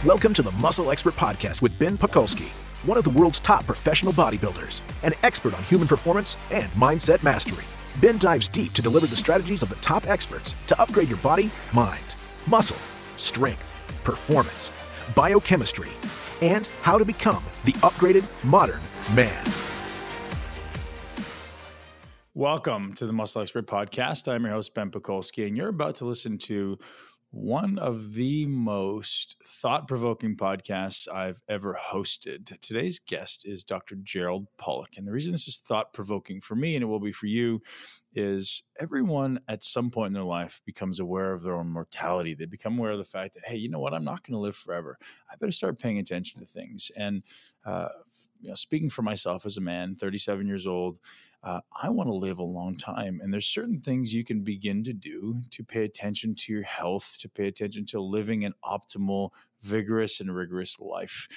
Welcome to the Muscle Expert Podcast with Ben Pakulski, one of the world's top professional bodybuilders, an expert on human performance and mindset mastery. Ben dives deep to deliver the strategies of the top experts to upgrade your body, mind, muscle, strength, performance, biochemistry, and how to become the upgraded modern man. Welcome to the Muscle Expert Podcast. I'm your host, Ben Pakulski, and you're about to listen to one of the most thought-provoking podcasts I've ever hosted. Today's guest is Dr. Gerald Pollack, and the reason this is thought-provoking for me, and it will be for you, is everyone at some point in their life becomes aware of their own mortality. They become aware of the fact that, hey, you know what? I'm not going to live forever. I better start paying attention to things. And speaking for myself as a man, 37 years old, I want to live a long time. And there's certain things you can begin to do to pay attention to your health, to pay attention to living an optimal, vigorous, and rigorous life.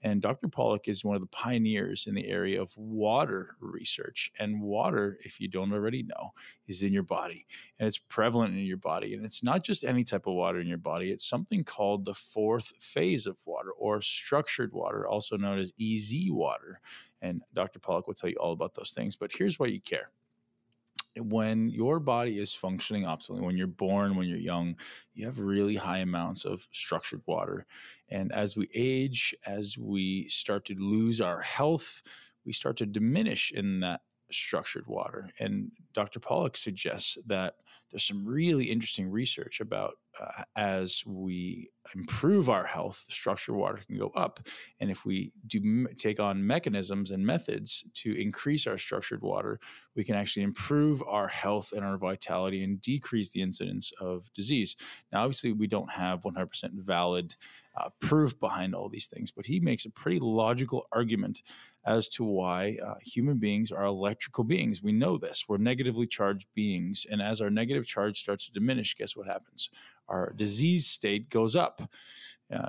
And Dr. Pollack is one of the pioneers in the area of water research. And water, if you don't already know, is in your body. And it's prevalent in your body. And it's not just any type of water in your body. It's something called the fourth phase of water, or structured water, also known as EZ water. And Dr. Pollack will tell you all about those things. But here's why you care. When your body is functioning optimally, when you're born, when you're young, you have really high amounts of structured water. And as we age, as we start to lose our health, we start to diminish in that structured water. And Dr. Pollack suggests that there's some really interesting research about as we improve our health, structured water can go up. And if we do take on mechanisms and methods to increase our structured water, we can actually improve our health and our vitality and decrease the incidence of disease. Now, obviously, we don't have 100% valid proof behind all these things, but he makes a pretty logical argument as to why human beings are electrical beings. We know this. We're negatively charged beings. And as our negative charge starts to diminish, guess what happens? Our disease state goes up.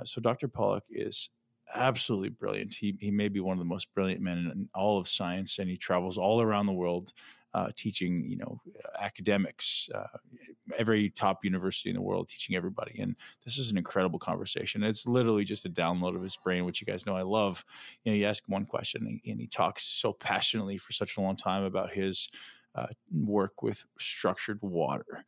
So Dr. Pollack is absolutely brilliant. He may be one of the most brilliant men in all of science, and he travels all around the world teaching, academics, every top university in the world, teaching everybody. And this is an incredible conversation. It's literally just a download of his brain, which you guys know I love. You ask him one question, and he talks so passionately for such a long time about his work with structured water.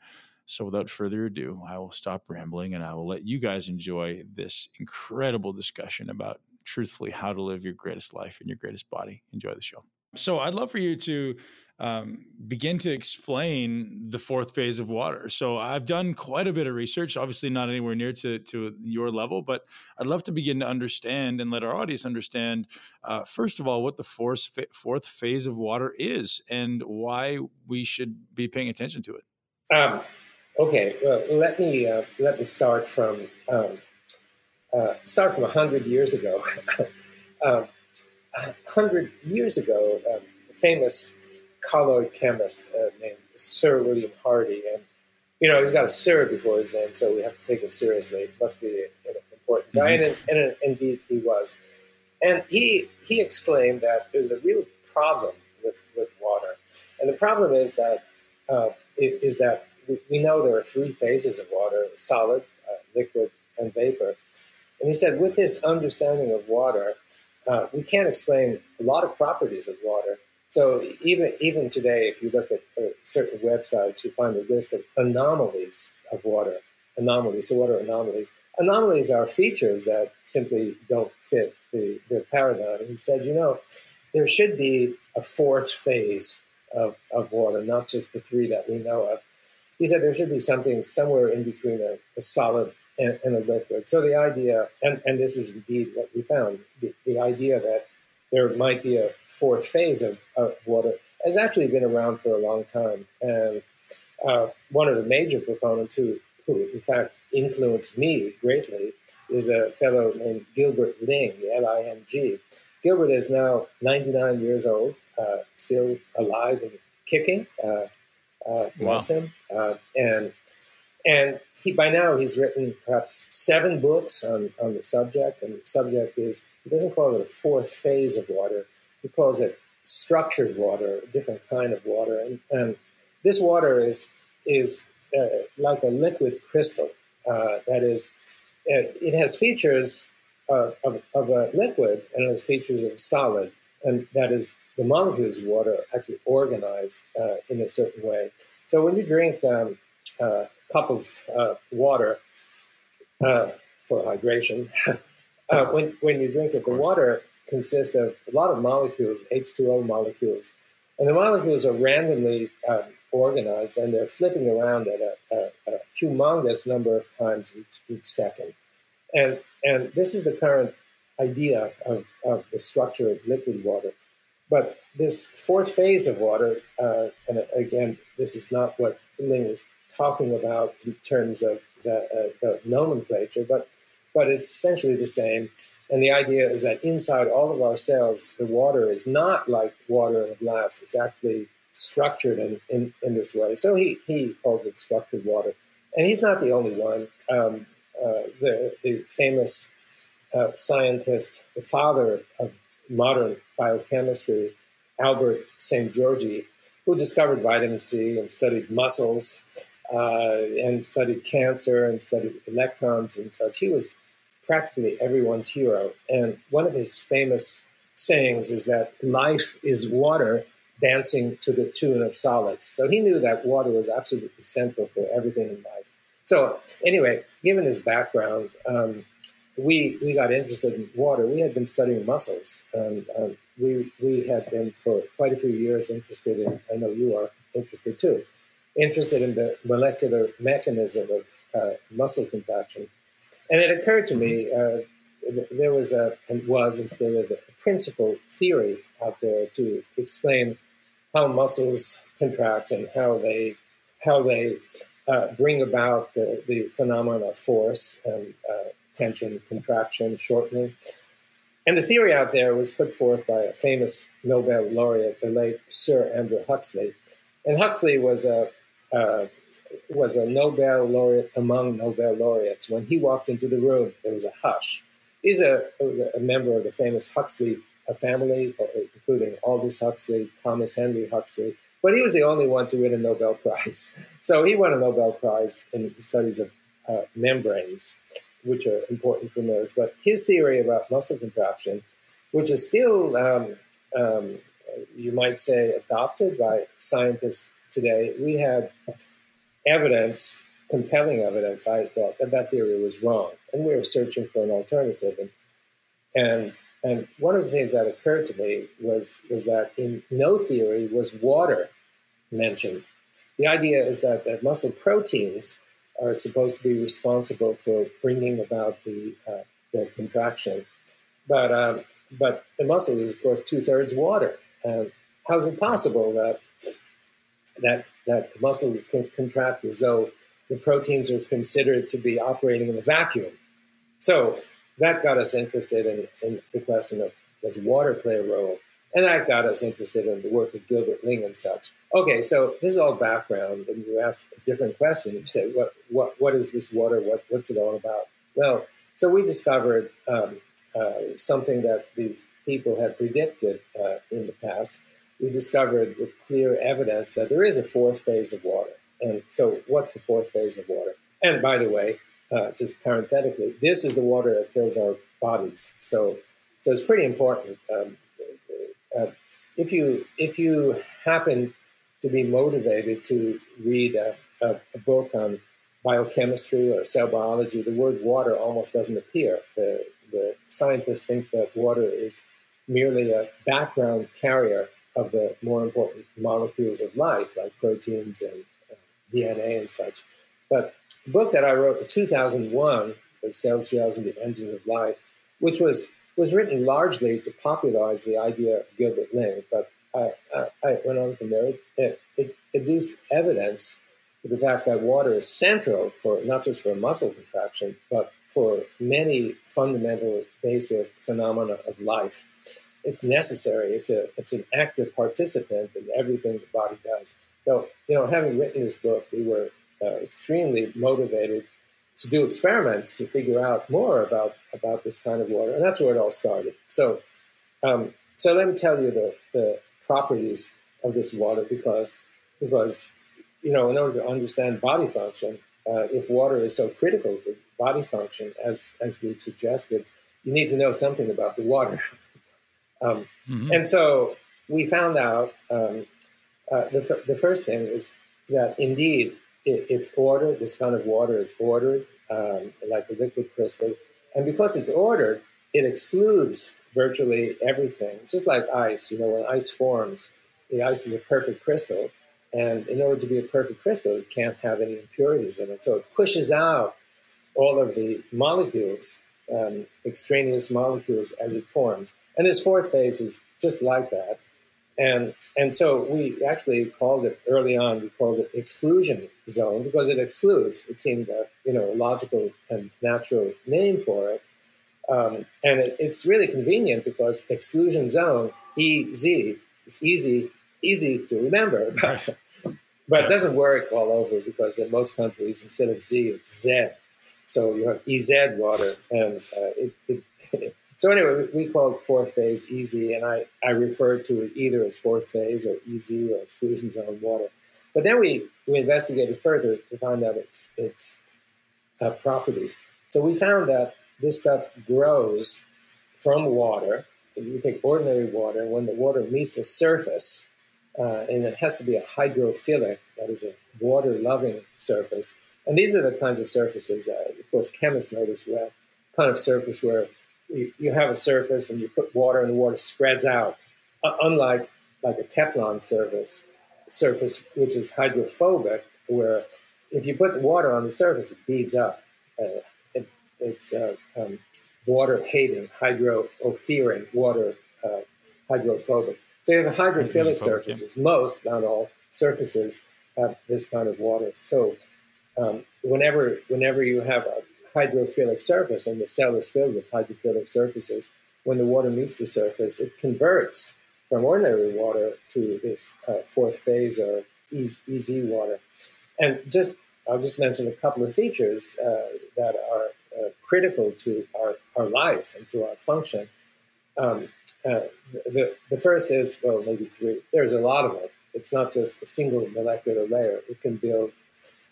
So without further ado, I will stop rambling and I will let you guys enjoy this incredible discussion about, truthfully, how to live your greatest life in your greatest body. Enjoy the show. So I'd love for you to begin to explain the fourth phase of water. So I've done quite a bit of research, obviously not anywhere near to your level, but I'd love to begin to understand and let our audience understand, first of all, what the fourth phase of water is and why we should be paying attention to it. Okay, well, let me start from 100 years ago. 100 years ago, a famous colloid chemist named Sir William Hardy, and he's got a Sir before his name, so we have to take him seriously. It must be an important guy, and indeed he was. And he exclaimed that there's a real problem with water, and the problem is that we know there are three phases of water: solid, liquid, and vapor. And he said, with this understanding of water, we can't explain a lot of properties of water. So even today, if you look at certain websites, you find a list of anomalies of water. Anomalies. So what are anomalies? Anomalies are features that simply don't fit the paradigm. And he said, there should be a fourth phase of water, not just the three that we know of. He said there should be something somewhere in between a solid and a liquid. So the idea, and this is indeed what we found, the idea that there might be a fourth phase of water has actually been around for a long time. And one of the major proponents who in fact influenced me greatly is a fellow named Gilbert Ling, L-I-N-G. Gilbert is now 99 years old, still alive and kicking. Bless him. And by now he's written perhaps 7 books on the subject. And the subject is, he doesn't call it a fourth phase of water. He calls it structured water, a different kind of water. And this water is like a liquid crystal. That is, it has features of a liquid and it has features of a solid, and that is the molecules of water are actually organized in a certain way. So when you drink a cup of water for hydration, when you drink it, the water consists of a lot of molecules, H2O molecules, and the molecules are randomly organized, and they're flipping around at a humongous number of times each second. And this is the current idea of the structure of liquid water. But this fourth phase of water, and again, this is not what Ling was talking about in terms of the nomenclature, but it's essentially the same. And the idea is that inside all of our cells, the water is not like water in a glass. It's actually structured in this way. So he calls it structured water. And he's not the only one. The famous scientist, the father of modern biochemistry, Albert St. Georgi, who discovered vitamin C and studied muscles and studied cancer and studied electrons and such. He was practically everyone's hero. And one of his famous sayings is that life is water dancing to the tune of solids. So he knew that water was absolutely central for everything in life. So anyway, given his background, we got interested in water. We had been studying muscles. We had been for quite a few years interested in, I know you are interested too, interested in the molecular mechanism of muscle contraction. And it occurred to me, there was and still is a principal theory out there to explain how muscles contract and how they bring about the phenomena of force and tension, contraction, shortening. And the theory out there was put forth by a famous Nobel laureate, the late Sir Andrew Huxley. And Huxley was a Nobel laureate among Nobel laureates. When he walked into the room, there was a hush. He's a member of the famous Huxley family, including Aldous Huxley, Thomas Henry Huxley. But he was the only one to win a Nobel Prize. So he won a Nobel Prize in the studies of membranes, which are important for nerves. But his theory about muscle contraction, which is still, you might say, adopted by scientists today, we had evidence, compelling evidence, I thought, that theory was wrong. And we were searching for an alternative. And one of the things that occurred to me was that in no theory was water mentioned. The idea is that muscle proteins are supposed to be responsible for bringing about the contraction. But the muscle is, of course, 2/3 water. How is it possible that the muscle can contract as though the proteins are considered to be operating in a vacuum? So that got us interested in the question of, does water play a role? And that got us interested in the work of Gilbert Ling and such. Okay, so this is all background, and you ask a different question. You say, what is this water? What's it all about? Well, so we discovered something that these people had predicted in the past. We discovered with clear evidence that there is a fourth phase of water. And so what's the fourth phase of water? And by the way, just parenthetically, this is the water that fills our bodies. So it's pretty important. If you happen to be motivated to read a book on biochemistry or cell biology, the word water almost doesn't appear. The scientists think that water is merely a background carrier of the more important molecules of life, like proteins and DNA and such. But the book that I wrote in 2001, The Cells, Gels, and the Engines of Life, which was written largely to popularize the idea of Gilbert Ling, but I went on from there. It adduced evidence for the fact that water is central for not just for muscle contraction, but for many fundamental, basic phenomena of life. It's necessary. It's an active participant in everything the body does. So, having written this book, we were extremely motivated to do experiments to figure out more about this kind of water, and that's where it all started. So let me tell you the properties of this water, because in order to understand body function, if water is so critical to body function as we've suggested, you need to know something about the water. Mm-hmm. And so we found out the first thing is that indeed it's ordered. This kind of water is ordered like a liquid crystal. And because it's ordered, it excludes virtually everything. It's just like ice. You know, when ice forms, the ice is a perfect crystal. And in order to be a perfect crystal, it can't have any impurities in it. So it pushes out all of the molecules, extraneous molecules, as it forms. And this fourth phase is just like that. And so we actually called it early on, we called it exclusion zone because it excludes. It seemed a logical and natural name for it. And it's really convenient because exclusion zone, EZ, is easy to remember. Right. But it doesn't work all over because in most countries, instead of Z, it's Z. So you have EZ water. And so anyway, we call it fourth phase EZ, and I refer to it either as fourth phase or EZ or exclusion zone water. But then we investigated further to find out its properties. So we found that this stuff grows from water. You take ordinary water, and when the water meets a surface, and it has to be a hydrophilic, that is a water-loving surface. And these are the kinds of surfaces, of course, chemists know this well, kind of surface where you have a surface and you put water and the water spreads out, unlike like a Teflon surface, which is hydrophobic, where if you put the water on the surface, it beads up. It's water-hating, hydrophilic, water hydrophobic. So you have hydrophilic surfaces. Yeah. Most, not all, surfaces have this kind of water. So whenever you have a hydrophilic surface and the cell is filled with hydrophilic surfaces, when the water meets the surface, it converts from ordinary water to this fourth phase or EZ water. And I'll just mention a couple of features that are critical to our life and to our function. The first is, well, maybe three. There's a lot of it. It's not just a single molecular layer. It can build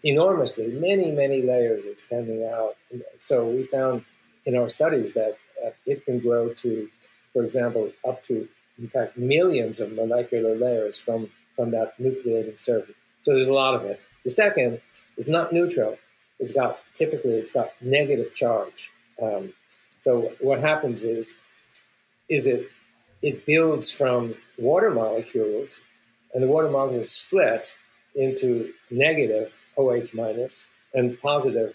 enormously, many, many layers extending out. So we found in our studies that it can grow to, for example, up to, in fact, millions of molecular layers from that nucleating surface. So there's a lot of it. The second is not neutral. It's got negative charge. So what happens is it builds from water molecules, and the water molecules split into negative OH minus and positive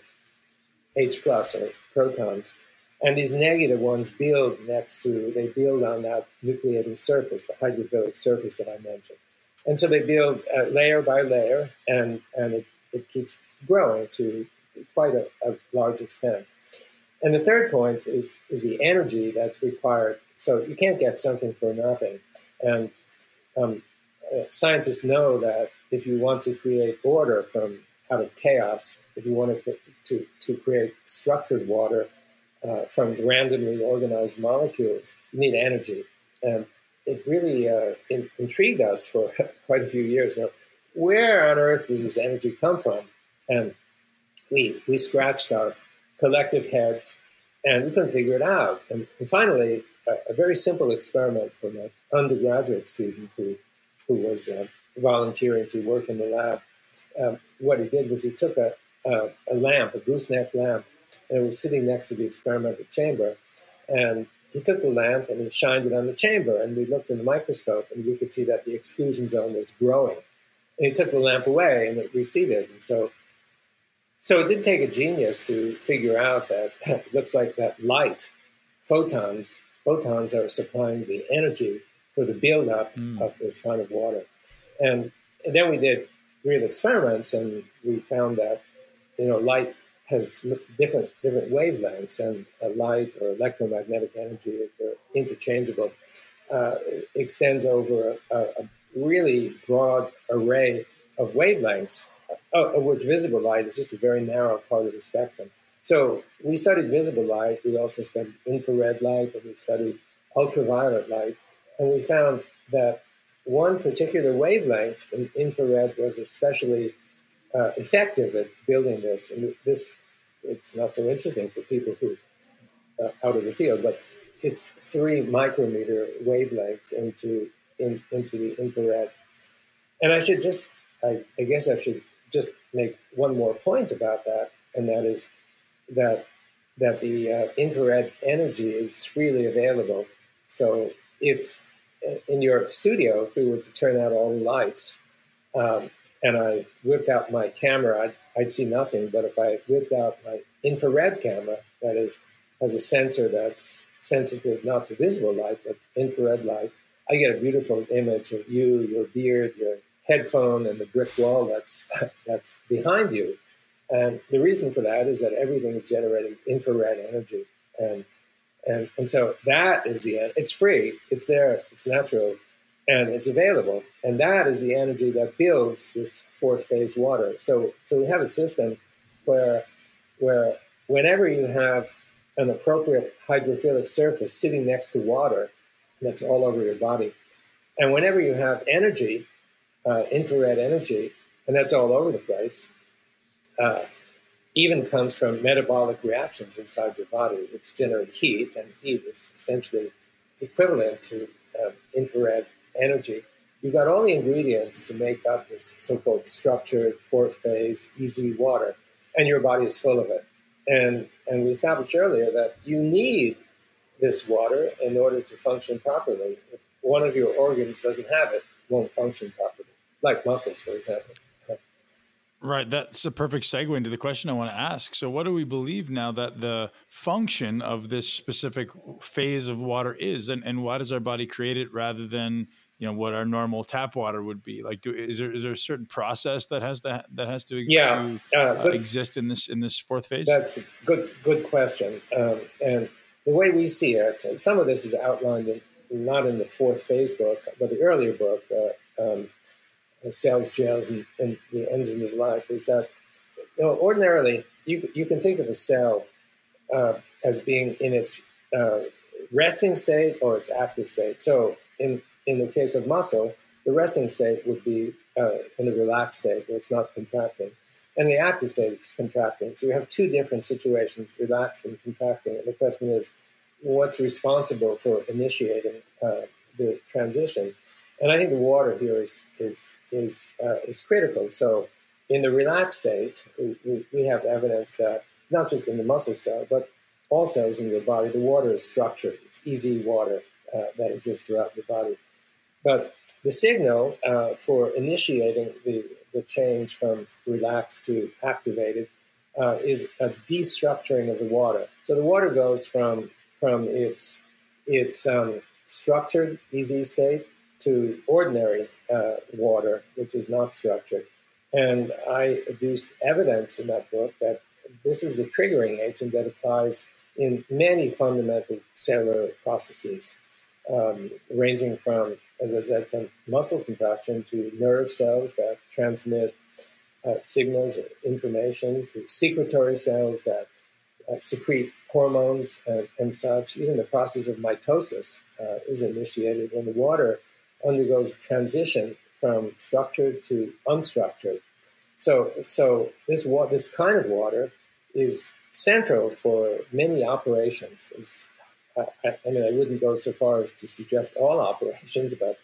H plus or protons. And these negative ones build on that nucleating surface, the hydrophilic surface that I mentioned. And so they build layer by layer, and it keeps growing to quite a large extent. And the third point is the energy that's required. So you can't get something for nothing. And scientists know that if you want to create order out of chaos, if you want to create structured water from randomly organized molecules, you need energy. And it really intrigued us for quite a few years. Now, where on earth does this energy come from? And we scratched our collective heads, and we couldn't figure it out. And finally, a very simple experiment from an undergraduate student who was volunteering to work in the lab. What he did was he took a lamp, a gooseneck lamp, and it was sitting next to the experimental chamber. And he took the lamp and he shined it on the chamber, and we looked in the microscope, and we could see that the exclusion zone was growing. And he took the lamp away, and it receded. And so it did take a genius to figure out that it looks like that light, photons are supplying the energy for the buildup of this kind of water. And then we did real experiments, and we found that light has different wavelengths, and light or electromagnetic energy, if they're interchangeable, extends over a really broad array of wavelengths, of which visible light is just a very narrow part of the spectrum. So we studied visible light, we also studied infrared light, and we studied ultraviolet light, and we found that one particular wavelength in infrared was especially effective at building this. And it's not so interesting for people who out of the field, but it's 3 micrometer wavelength into the infrared. And I guess I should just make one more point about that, and that is that the infrared energy is freely available. So if in your studio, if we were to turn out all the lights, and I whipped out my camera, I'd see nothing. But if I whipped out my infrared camera, that is, has a sensor that's sensitive not to visible light, but infrared light, I get a beautiful image of you, your beard, your headphone, and the brick wall that's behind you. And the reason for that is that everything is generating infrared energy. And so that is the end. It's free, it's there, it's natural, and it's available. And that is the energy that builds this 4th phase water. So we have a system where whenever you have an appropriate hydrophilic surface sitting next to water, that's all over your body, and whenever you have energy, infrared energy, and that's all over the place, even comes from metabolic reactions inside your body, which generate heat, and heat is essentially equivalent to infrared energy. You've got all the ingredients to make up this so-called structured 4th phase easy water, and your body is full of it. And we established earlier that you need this water in order to function properly. If one of your organs doesn't have it, it won't function properly, like muscles, for example. Right. That's a perfect segue into the question I want to ask. So what do we believe now that the function of this specific phase of water is, and why does our body create it rather than, what our normal tap water would be? Like, is there a certain process that has to exist in this 4th phase? That's a good question. And the way we see it, and some of this is outlined not in the 4th phase book, but the earlier book, cells, gels, and the engine of life, is that ordinarily you can think of a cell as being in its resting state or its active state. So in the case of muscle, the resting state would be in a relaxed state where it's not contracting. And the active state, it's contracting. So you have 2 different situations, relaxed and contracting. And the question is, what's responsible for initiating the transition? And I think the water here is critical. So in the relaxed state, we have evidence that not just in the muscle cell, but all cells in your body, the water is structured. It's easy water that exists throughout your body. But the signal for initiating the change from relaxed to activated is a destructuring of the water. So the water goes from its structured, easy state to ordinary water, which is not structured. And I adduced evidence in that book that this is the triggering agent that applies in many fundamental cellular processes, ranging from, as I said, from muscle contraction to nerve cells that transmit signals or information, to secretory cells that secrete hormones and such. Even the process of mitosis is initiated when the water undergoes transition from structured to unstructured. So this kind of water is central for many operations. I wouldn't go so far as to suggest all operations, but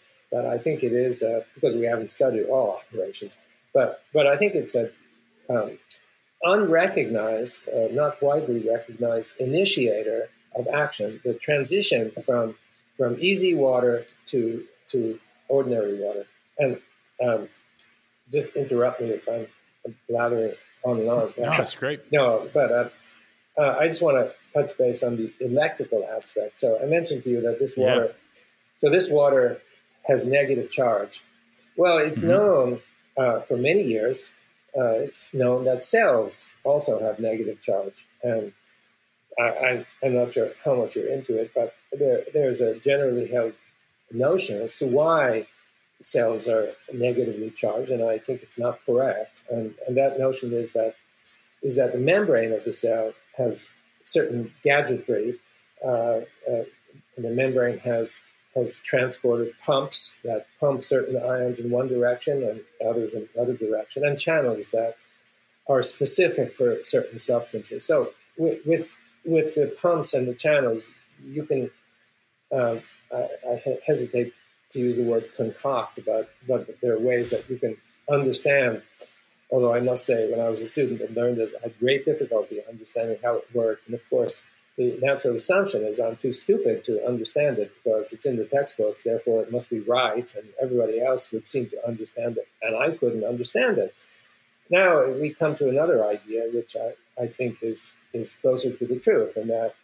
I think it is because we haven't studied all operations. But I think it's a unrecognized, not widely recognized initiator of action. The transition from easy water to ordinary water. And just interrupt me if I'm blathering on and on. No, it's great. No, but I just want to touch base on the electrical aspect. So I mentioned to you that this water has negative charge. Well, it's known for many years. It's known that cells also have negative charge, and I'm not sure how much you're into it, but there's a generally held notion as to why cells are negatively charged, and I think it's not correct. And that notion is that the membrane of the cell has certain gadgetry. The membrane has transported pumps that pump certain ions in one direction and others in another direction, and channels that are specific for certain substances. So with with the pumps and the channels, you can, I hesitate to use the word concoct, but there are ways that you can understand. Although I must say, when I was a student and learned this, I had great difficulty understanding how it worked. And of course, the natural assumption is I'm too stupid to understand it because it's in the textbooks, therefore it must be right, and everybody else would seem to understand it, and I couldn't understand it. Now we come to another idea, which I think is closer to the truth, and that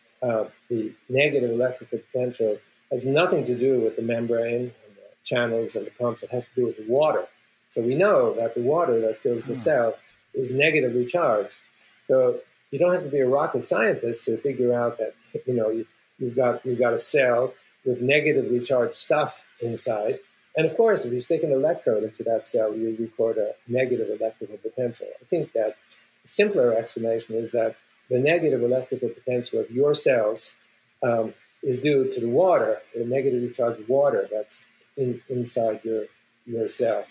the negative electrical potential has nothing to do with the membrane and the channels and the pumps. It has to do with the water. So we know that the water that fills the cell is negatively charged. So you don't have to be a rocket scientist to figure out that you've got a cell with negatively charged stuff inside. And of course, if you stick an electrode into that cell, you record a negative electrical potential. I think that a simpler explanation is that the negative electrical potential of your cells is due to the water, the negatively charged water that's inside your cell.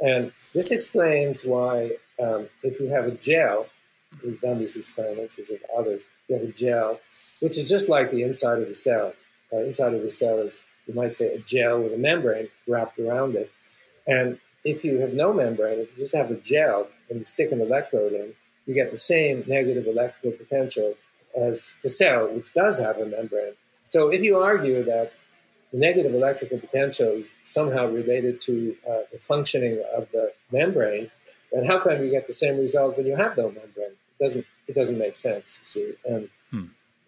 And this explains why if you have a gel, we've done these experiments as with others, you have a gel, which is just like the inside of the cell. Inside of the cell is, you might say, a gel with a membrane wrapped around it. And if you have no membrane, if you just have a gel and you stick an electrode in, you get the same negative electrical potential as the cell, which does have a membrane. So if you argue that the negative electrical potential is somehow related to the functioning of the membrane, then how come you get the same result when you have no membrane? It doesn't make sense, you see. And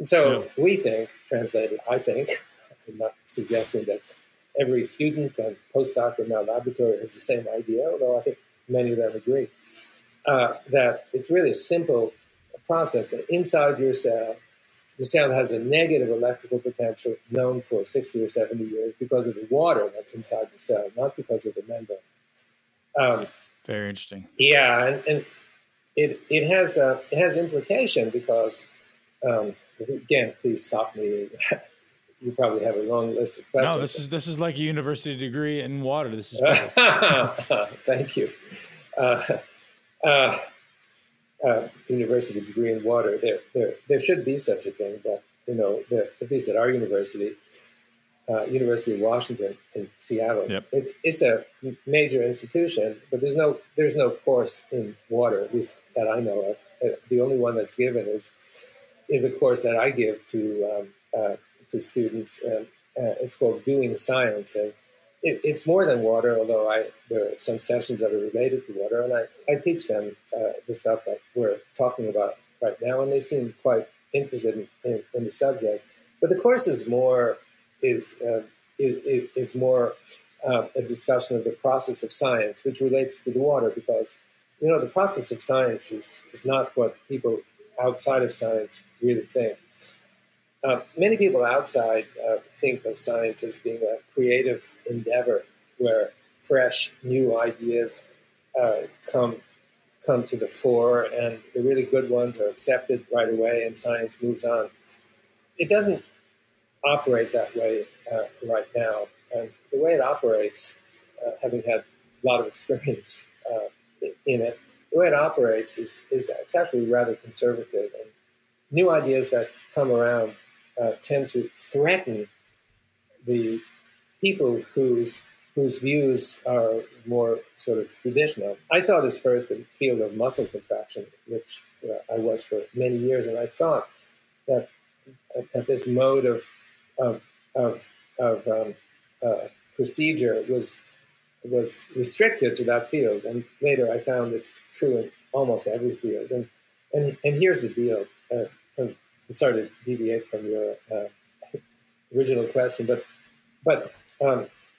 so we think, translated, I think, I'm not suggesting that every student and postdoc in our laboratory has the same idea, although I think many of them agree, that it's really a simple process that inside your cell, the cell has a negative electrical potential known for 60 or 70 years because of the water that's inside the cell, not because of the membrane. Very interesting. Yeah, and it has implication because, again, please stop me. You probably have a long list of questions. No, this is like a university degree in water. This is Thank you. University degree in water. There should be such a thing, but at least at our university, University of Washington in Seattle, it's a major institution, but there's no course in water, at least that I know of. The only one that's given is a course that I give to students. It's called Doing Science, and it's more than water, although there are some sessions that are related to water, and I teach them the stuff that we're talking about right now, and they seem quite interested in the subject. But the course is more a discussion of the process of science, which relates to the water, because the process of science is not what people outside of science really think. Many people outside think of science as being a creative endeavor where fresh, new ideas come to the fore, and the really good ones are accepted right away, and science moves on. It doesn't operate that way right now, and the way it operates, having had a lot of experience in it, the way it operates is it's actually rather conservative, and new ideas that come around tend to threaten the people whose views are more sort of traditional. I saw this first in the field of muscle contraction, which I was for many years, and I thought that this mode of procedure was restricted to that field, and later I found it's true in almost every field. And here's the deal. I'm sorry to deviate from your original question, but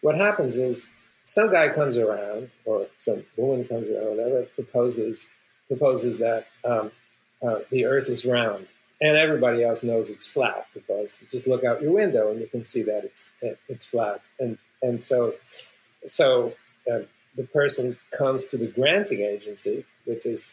what happens is some guy comes around, or some woman comes around, or whatever, proposes that the Earth is round, and everybody else knows it's flat because you just look out your window and you can see that it's flat, and so the person comes to the granting agency, which is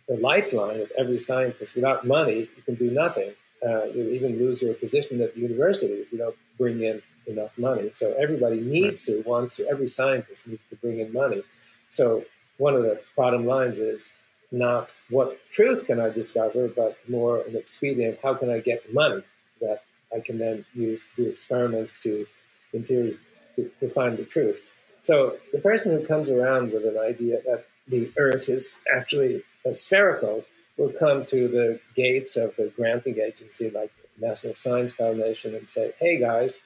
the lifeline of every scientist. Without money, you can do nothing. You'll even lose your position at the university if you don't bring in enough money. So everybody needs to, wants to, every scientist needs to bring in money. So one of the bottom lines is not what truth can I discover, but more an expedient, how can I get the money that I can then use to do experiments to, in theory, to find the truth. So the person who comes around with an idea that the Earth is actually spherical will come to the gates of the granting agency like the National Science Foundation and say, hey guys,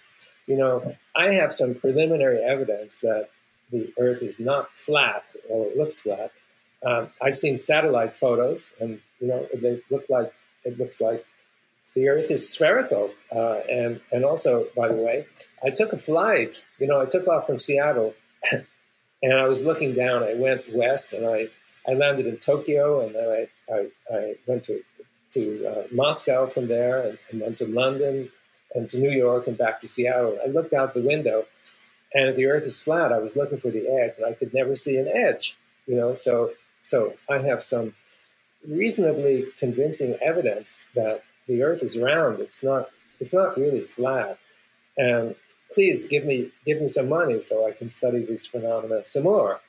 I have some preliminary evidence that the Earth is not flat, or it looks flat. I've seen satellite photos, and it looks like the Earth is spherical. And also, by the way, I took a flight. I took off from Seattle, and I was looking down. I went west, and I landed in Tokyo, and then I went to Moscow from there, and then to London, and to New York, and back to Seattle. I looked out the window, and if the Earth is flat, I was looking for the edge, and I could never see an edge. So I have some reasonably convincing evidence that the Earth is round. It's not really flat. And please give me some money so I can study these phenomena some more.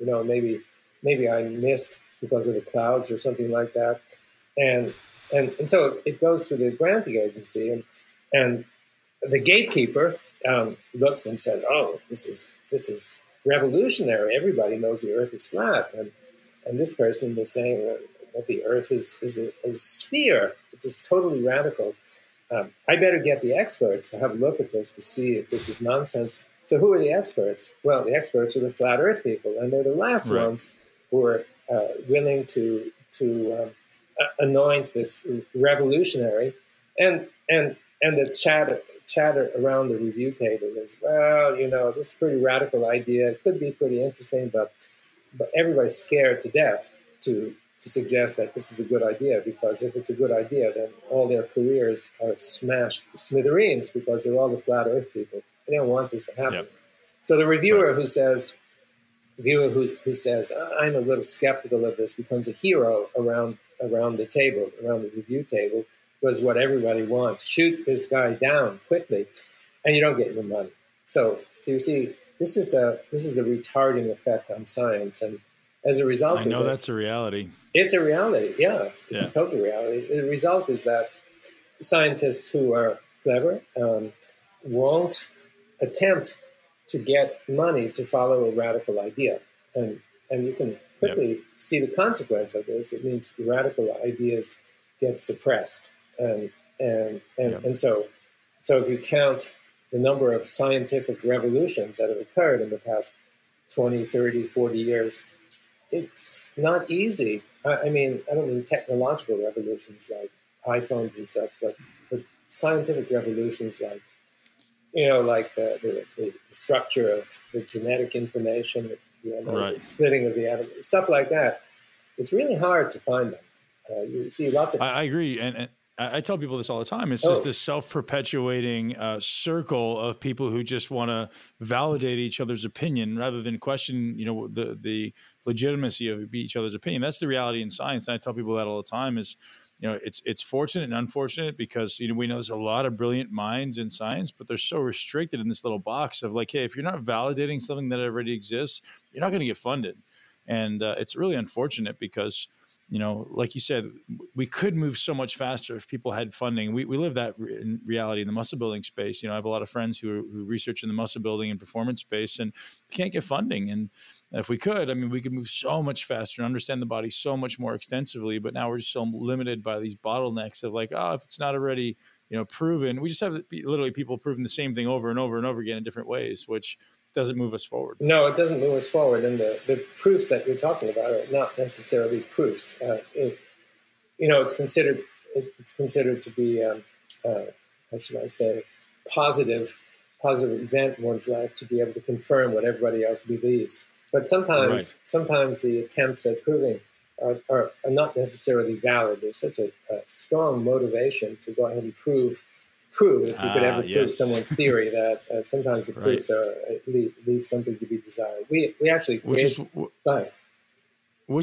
Maybe I missed because of the clouds or something like that. And so it goes to the granting agency, and the gatekeeper looks and says, "Oh, this is revolutionary. Everybody knows the Earth is flat." And this person was saying that the Earth is a sphere. It is totally radical. I better get the experts to have a look at this to see if this is nonsense. So who are the experts? Well, the experts are the flat Earth people, and they're the last ones who are willing to anoint this revolutionary. And the chatter around the review table is, well, this is a pretty radical idea. It could be pretty interesting, but everybody's scared to death to suggest that this is a good idea, because if it's a good idea, then all their careers are smashed to smithereens because they're all the flat Earth people. They don't want this to happen. Yep. So the reviewer who says, I'm a little skeptical of this, becomes a hero around the table, around the review table, because what everybody wants, shoot this guy down quickly, and you don't get your money. So you see, this is the retarding effect on science, and as a result, I know that's a reality. It's a reality, yeah. It's totally reality. The result is that scientists who are clever won't attempt to get money to follow a radical idea, and you can quickly see the consequence of this. It means radical ideas get suppressed, and so if you count the number of scientific revolutions that have occurred in the past 20, 30, 40 years, it's not easy. I mean, I don't mean technological revolutions like iPhones and such, but scientific revolutions like, the structure of the genetic information, the splitting of the atom, stuff like that. It's really hard to find them. You see lots of... I agree. And I tell people this all the time. It's just this self-perpetuating circle of people who just want to validate each other's opinion rather than question, the legitimacy of each other's opinion. That's the reality in science. And I tell people that all the time is, it's fortunate and unfortunate because, we know there's a lot of brilliant minds in science, but they're so restricted in this little box of like, hey, if you're not validating something that already exists, you're not going to get funded. And it's really unfortunate because, like you said, we could move so much faster if people had funding. We live that in reality in the muscle building space. I have a lot of friends who research in the muscle building and performance space and can't get funding. And if we could, we could move so much faster and understand the body so much more extensively. But now we're just so limited by these bottlenecks of like, if it's not already, proven, we just have literally people proving the same thing over and over and over again in different ways, which doesn't move us forward. No, it doesn't move us forward. And the proofs that you're talking about are not necessarily proofs. It's considered to be, how should I say, positive event in one's life to be able to confirm what everybody else believes. But sometimes the attempts at proving are not necessarily valid. There's such a strong motivation to go ahead and prove if you could ever prove someone's theory, that sometimes the proofs leave something to be desired. We actually which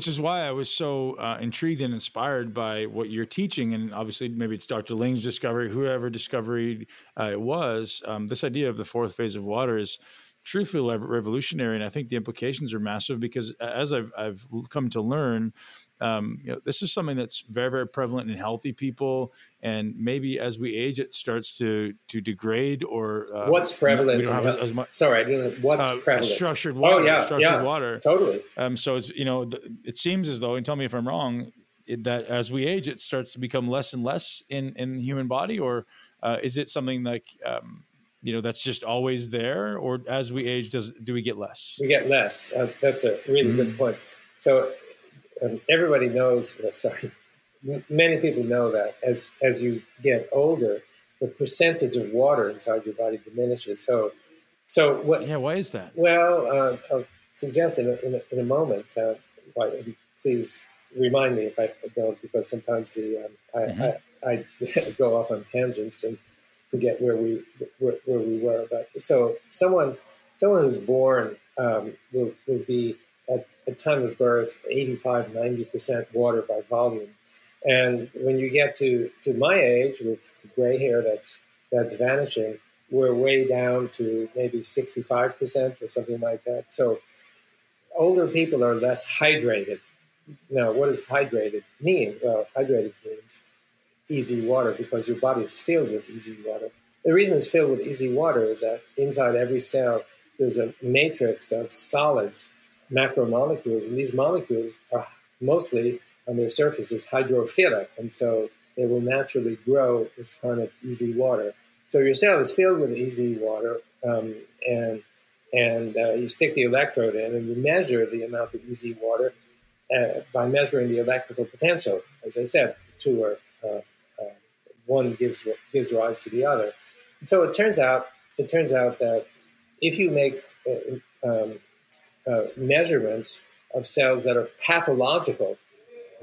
is why I was so intrigued and inspired by what you're teaching, and obviously maybe it's Dr. Ling's discovery, whoever discovery it was. This idea of the fourth phase of water is truthfully revolutionary. And I think the implications are massive because as I've come to learn, this is something that's very, very prevalent in healthy people. And maybe as we age, it starts to degrade or what's prevalent? We don't have as much. Sorry, I didn't. What's prevalent? Structured water. Oh, yeah, structured water. Totally. So it's, it seems as though, and tell me if I'm wrong, that as we age, it starts to become less and less in the human body, or is it something like that's just always there, or as we age, do we get less? We get less. That's a really good point. So everybody knows. Many people know that as you get older, the percentage of water inside your body diminishes. So what? Yeah, why is that? Well, I'll suggest in a moment. Please remind me if I don't, because sometimes I go off on tangents and forget where we were. But so someone who's born will be at time of birth 85-90% water by volume, and when you get to my age with gray hair that's vanishing, we're way down to maybe 65% or something like that. So older people are less hydrated. Now, what does hydrated mean? Well, hydrated means easy water, because your body is filled with easy water. The reason it's filled with easy water is that inside every cell, there's a matrix of solids, macromolecules, and these molecules are mostly on their surfaces hydrophilic, and so they will naturally grow this kind of easy water. So your cell is filled with easy water, and you stick the electrode in, and you measure the amount of easy water by measuring the electrical potential. As I said, two are one gives rise to the other. And so it turns out that if you make measurements of cells that are pathological,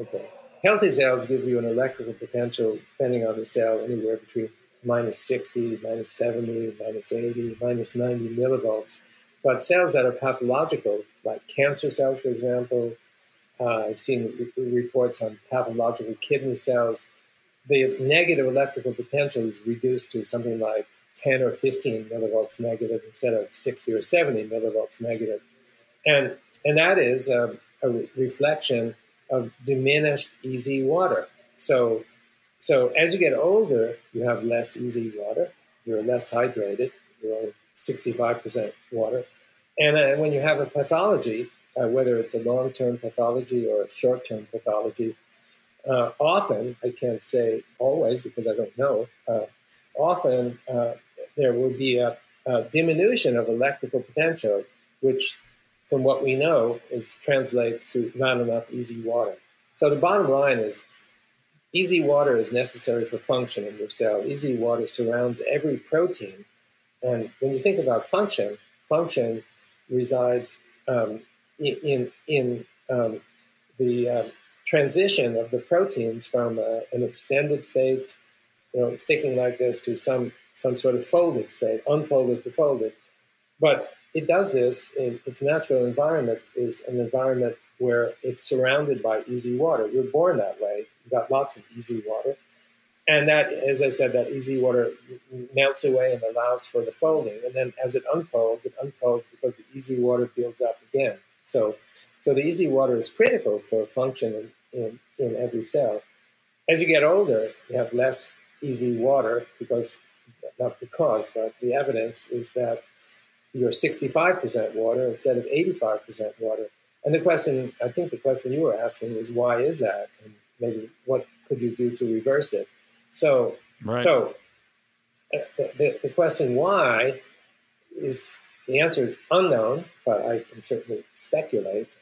okay, healthy cells give you an electrical potential, depending on the cell, anywhere between -60, -70, -80, -90 millivolts. But cells that are pathological, like cancer cells, for example, I've seen reports on pathological kidney cells, the negative electrical potential is reduced to something like 10 or 15 millivolts negative instead of 60 or 70 millivolts negative. And that is a reflection of diminished easy water. So as you get older, you have less easy water, you're less hydrated, you're only 65% water. And when you have a pathology, whether it's a long-term pathology or a short-term pathology, often, I can't say always because I don't know, often there will be a diminution of electrical potential, which from what we know translates to not enough easy water. So the bottom line is easy water is necessary for function in your cell. Easy water surrounds every protein. And when you think about function resides in the transition of the proteins from an extended state, sticking like this, to some sort of folded state, unfolded to folded. But it does this in its natural environment, is an environment where it's surrounded by easy water. You're born that way. You've got lots of easy water. And that, as I said, that easy water melts away and allows for the folding. And then as it unfolds because the easy water builds up again. So the easy water is critical for function in every cell. As you get older, you have less easy water but the evidence is that you're 65% water instead of 85% water. And I think the question you were asking was, why is that? And maybe what could you do to reverse it? So the question why is, the answer is unknown, but I can certainly speculate.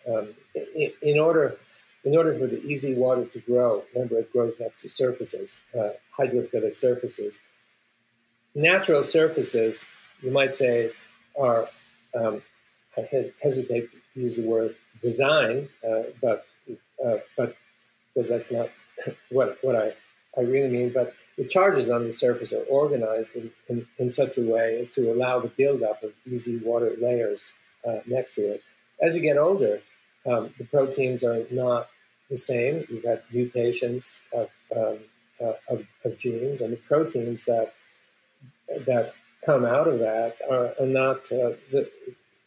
In order for the easy water to grow, remember it grows next to surfaces, hydrophilic surfaces. Natural surfaces, you might say, are, I hesitate to use the word design, but because that's not what I really mean, but the charges on the surface are organized in such a way as to allow the buildup of easy water layers next to it. As you get older, the proteins are not the same. You've got mutations of genes, and the proteins that come out of that are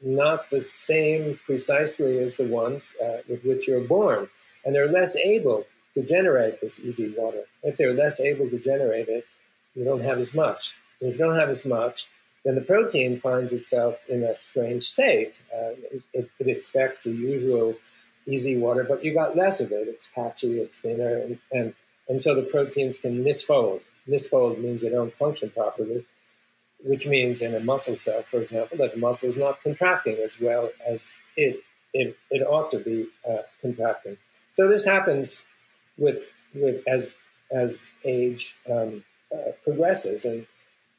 not the same precisely as the ones with which you're born, and they're less able to generate this easy water. If they're less able to generate it, you don't have as much. And if you don't have as much, then the protein finds itself in a strange state. It expects the usual easy water, but you got less of it. It's patchy, it's thinner, and so the proteins can misfold. Misfold means they don't function properly, which means in a muscle cell, for example, that the muscle is not contracting as well as it ought to be contracting. So this happens with as age progresses, and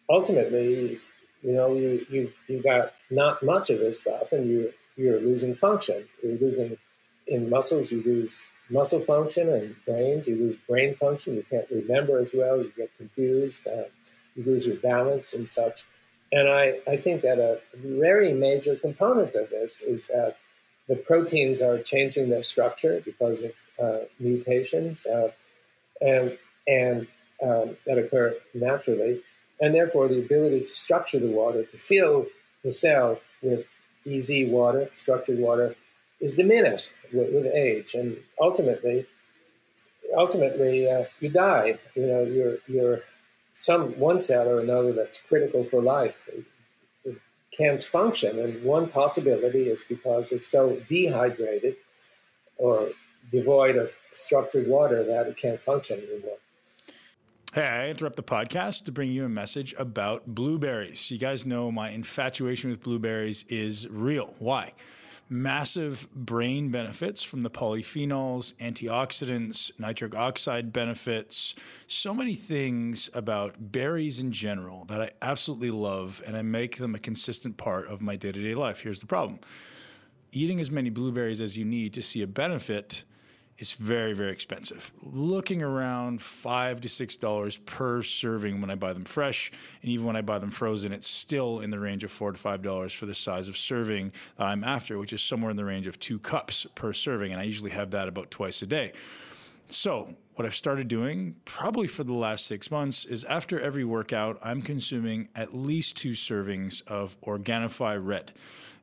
ultimately, you got not much of this stuff, and you're losing function. You're losing in muscles. You lose muscle function, and brains. You lose brain function. You can't remember as well. You get confused. You lose your balance and such. And I think that a very major component of this is that the proteins are changing their structure because of mutations and that occur naturally, and therefore the ability to structure the water, to fill the cell with easy water, structured water, is diminished with age, and ultimately you die. You're one cell or another that's critical for life. It can't function, and one possibility is because it's so dehydrated or devoid of structured water that it can't function anymore. Hey, I interrupt the podcast to bring you a message about blueberries. You guys know my infatuation with blueberries is real. Why? Massive brain benefits from the polyphenols, antioxidants, nitric oxide benefits, so many things about berries in general that I absolutely love, and I make them a consistent part of my day-to-day life. Here's the problem. Eating as many blueberries as you need to see a benefit is very, very expensive. Looking around $5 to $6 per serving when I buy them fresh, and even when I buy them frozen, it's still in the range of $4 to $5 for the size of serving that I'm after, which is somewhere in the range of 2 cups per serving, and I usually have that about twice a day. So what I've started doing, probably for the last 6 months, is after every workout, I'm consuming at least 2 servings of Organifi Red.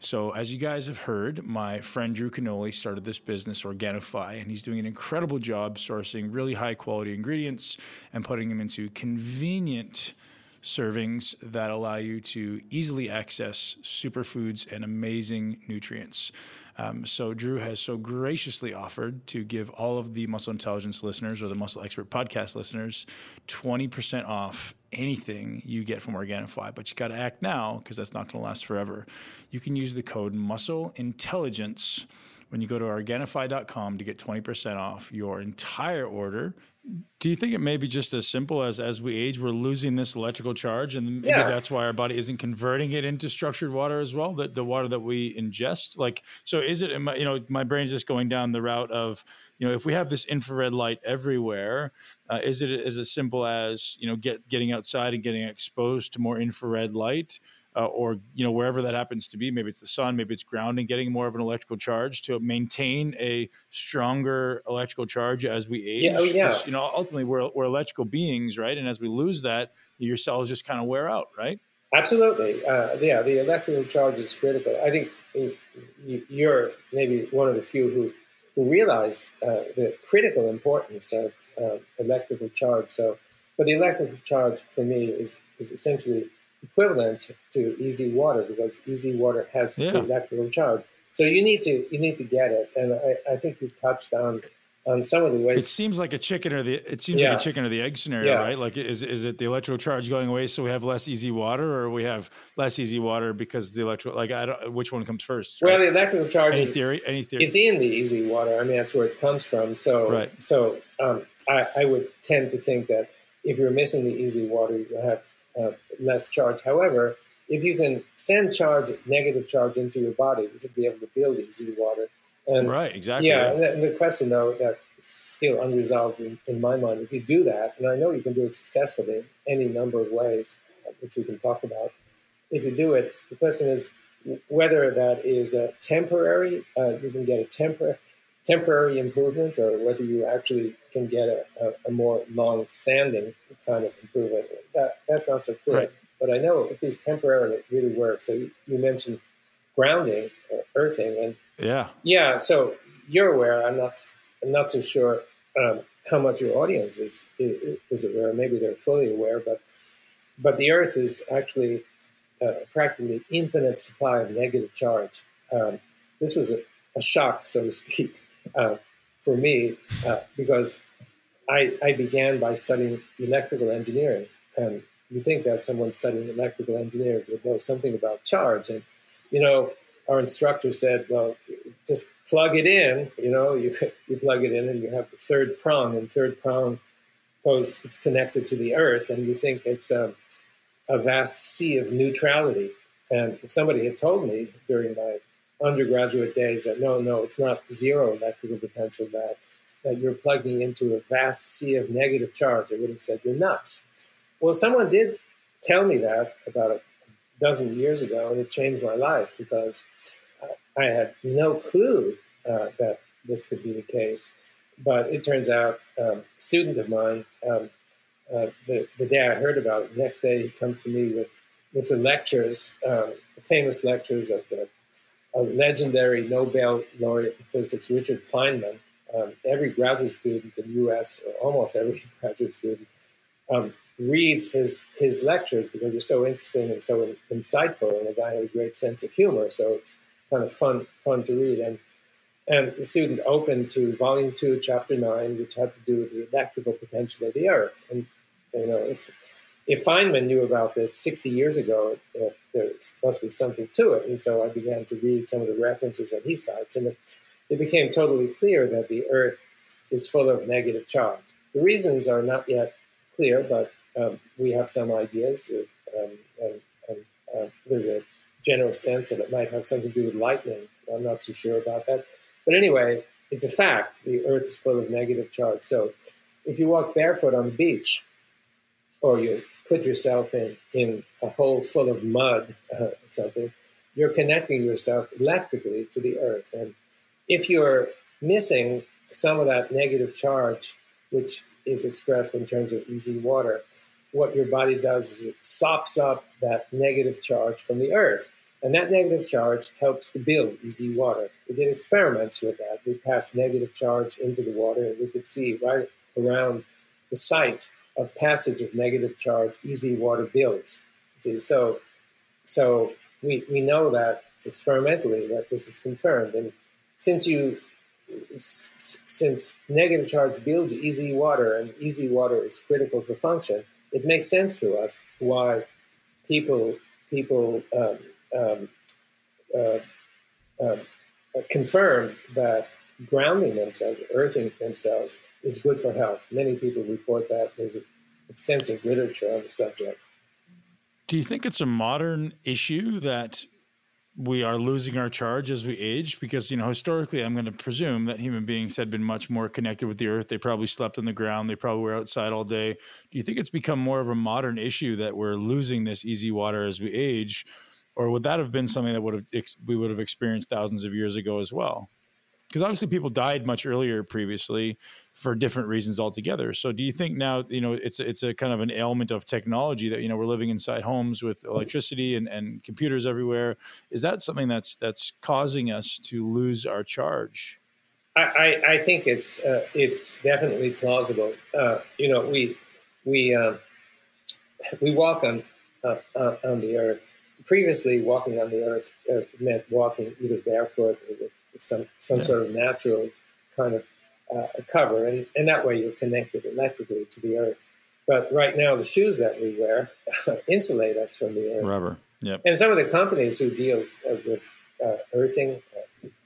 So as you guys have heard, my friend Drew Canoli started this business, Organifi, and he's doing an incredible job sourcing really high quality ingredients and putting them into convenient servings that allow you to easily access superfoods and amazing nutrients. So Drew has so graciously offered to give all of the Muscle Intelligence listeners or the Muscle Expert podcast listeners 20% off anything you get from Organifi. But you got to act now because that's not going to last forever. You can use the code Muscle Intelligence when you go to Organifi.com to get 20% off your entire order. Do you think it may be just as simple as we age, we're losing this electrical charge, and maybe that's why our body isn't converting it into structured water as well, the water that we ingest? Like, so is it, my brain's just going down the route of, if we have this infrared light everywhere, is it as simple as, getting outside and getting exposed to more infrared light? Or wherever that happens to be, maybe it's the sun, maybe it's grounding, getting more of an electrical charge to maintain a stronger electrical charge as we age. Yeah. Ultimately we're electrical beings, right? And as we lose that, your cells just kind of wear out, right? Absolutely. The electrical charge is critical. I think you're maybe one of the few who realize the critical importance of electrical charge. So, but the electrical charge for me is essentially equivalent to easy water, because easy water has the electrical charge. So you need to get it, and I think you touched on some of the ways. It seems like a chicken or the egg scenario, right? Like, is it the electrical charge going away so we have less easy water, or we have less easy water because the electrical? Like, which one comes first? Right? Well, the electrical charge Any theory? It's in the easy water. I mean, that's where it comes from. So, I would tend to think that if you're missing the easy water, you have less charge. However, if you can send negative charge into your body, you should be able to build easy water. And right, exactly. Yeah, and the question, though, that is still unresolved in my mind, if you do that, and I know you can do it successfully in any number of ways, which we can talk about, if you do it, the question is whether that is a temporary, you can get a temporary improvement, or whether you actually can get a more long-standing kind of improvement. That's not so clear. Right. but I know at least temporarily it really works. So you mentioned grounding or earthing, and yeah. So you're aware. I'm not so sure how much your audience is aware. Maybe they're fully aware, but the Earth is actually practically infinite supply of negative charge. This was a shock, so to speak, for me because I began by studying electrical engineering. And you think that someone studying electrical engineering would know something about charge. And, our instructor said, well, just plug it in, you plug it in and you have the third prong, and third prong goes, it's connected to the Earth, and you think it's a vast sea of neutrality. And if somebody had told me during my undergraduate days that no, it's not zero electrical potential, that you're plugging into a vast sea of negative charge, I would have said, you're nuts. Well, someone did tell me that about a dozen years ago, and it changed my life because I had no clue that this could be the case. But it turns out a student of mine, the day I heard about it, the next day he comes to me with the lectures, the famous lectures of the legendary Nobel laureate in physics, Richard Feynman. Every graduate student in the U.S., or almost every graduate student, reads his lectures because they're so interesting and so insightful, and the guy has a great sense of humor, so it's kind of fun to read. And the student opened to Volume 2, Chapter 9, which had to do with the electrical potential of the Earth. And if Feynman knew about this 60 years ago, there must be something to it. And so I began to read some of the references that he cites, and it became totally clear that the Earth is full of negative charge. The reasons are not yet clear, but we have some ideas. There's a general sense that it might have something to do with lightning. I'm not so sure about that. But anyway, it's a fact. The Earth is full of negative charge. So if you walk barefoot on the beach, or you put yourself in a hole full of mud or something, you're connecting yourself electrically to the Earth. And if you're missing some of that negative charge, which is expressed in terms of easy water, what your body does is it sops up that negative charge from the Earth. And that negative charge helps to build easy water. We did experiments with that. We passed negative charge into the water, and we could see right around the site of passage of negative charge, easy water builds. See, so we know that experimentally that this is confirmed. And since negative charge builds easy water, and easy water is critical for function, it makes sense to us why people confirm that grounding themselves, earthing themselves, is good for health. Many people report that. There's extensive literature on the subject. Do you think it's a modern issue that we are losing our charge as we age? Because, historically, I'm going to presume that human beings had been much more connected with the Earth. They probably slept on the ground. They probably were outside all day. Do you think it's become more of a modern issue that we're losing this easy water as we age? Or would that have been something that we would have experienced thousands of years ago as well? Because obviously people died much earlier previously for different reasons altogether. So do you think now, it's a kind of an ailment of technology that, we're living inside homes with electricity and computers everywhere? Is that something that's causing us to lose our charge? I think it's definitely plausible. We walk on the Earth. Previously, walking on the Earth meant walking either barefoot or with some sort of natural kind of a cover, and that way you're connected electrically to the Earth. But right now, the shoes that we wear insulate us from the Earth. Rubber, yep. And some of the companies who deal with earthing,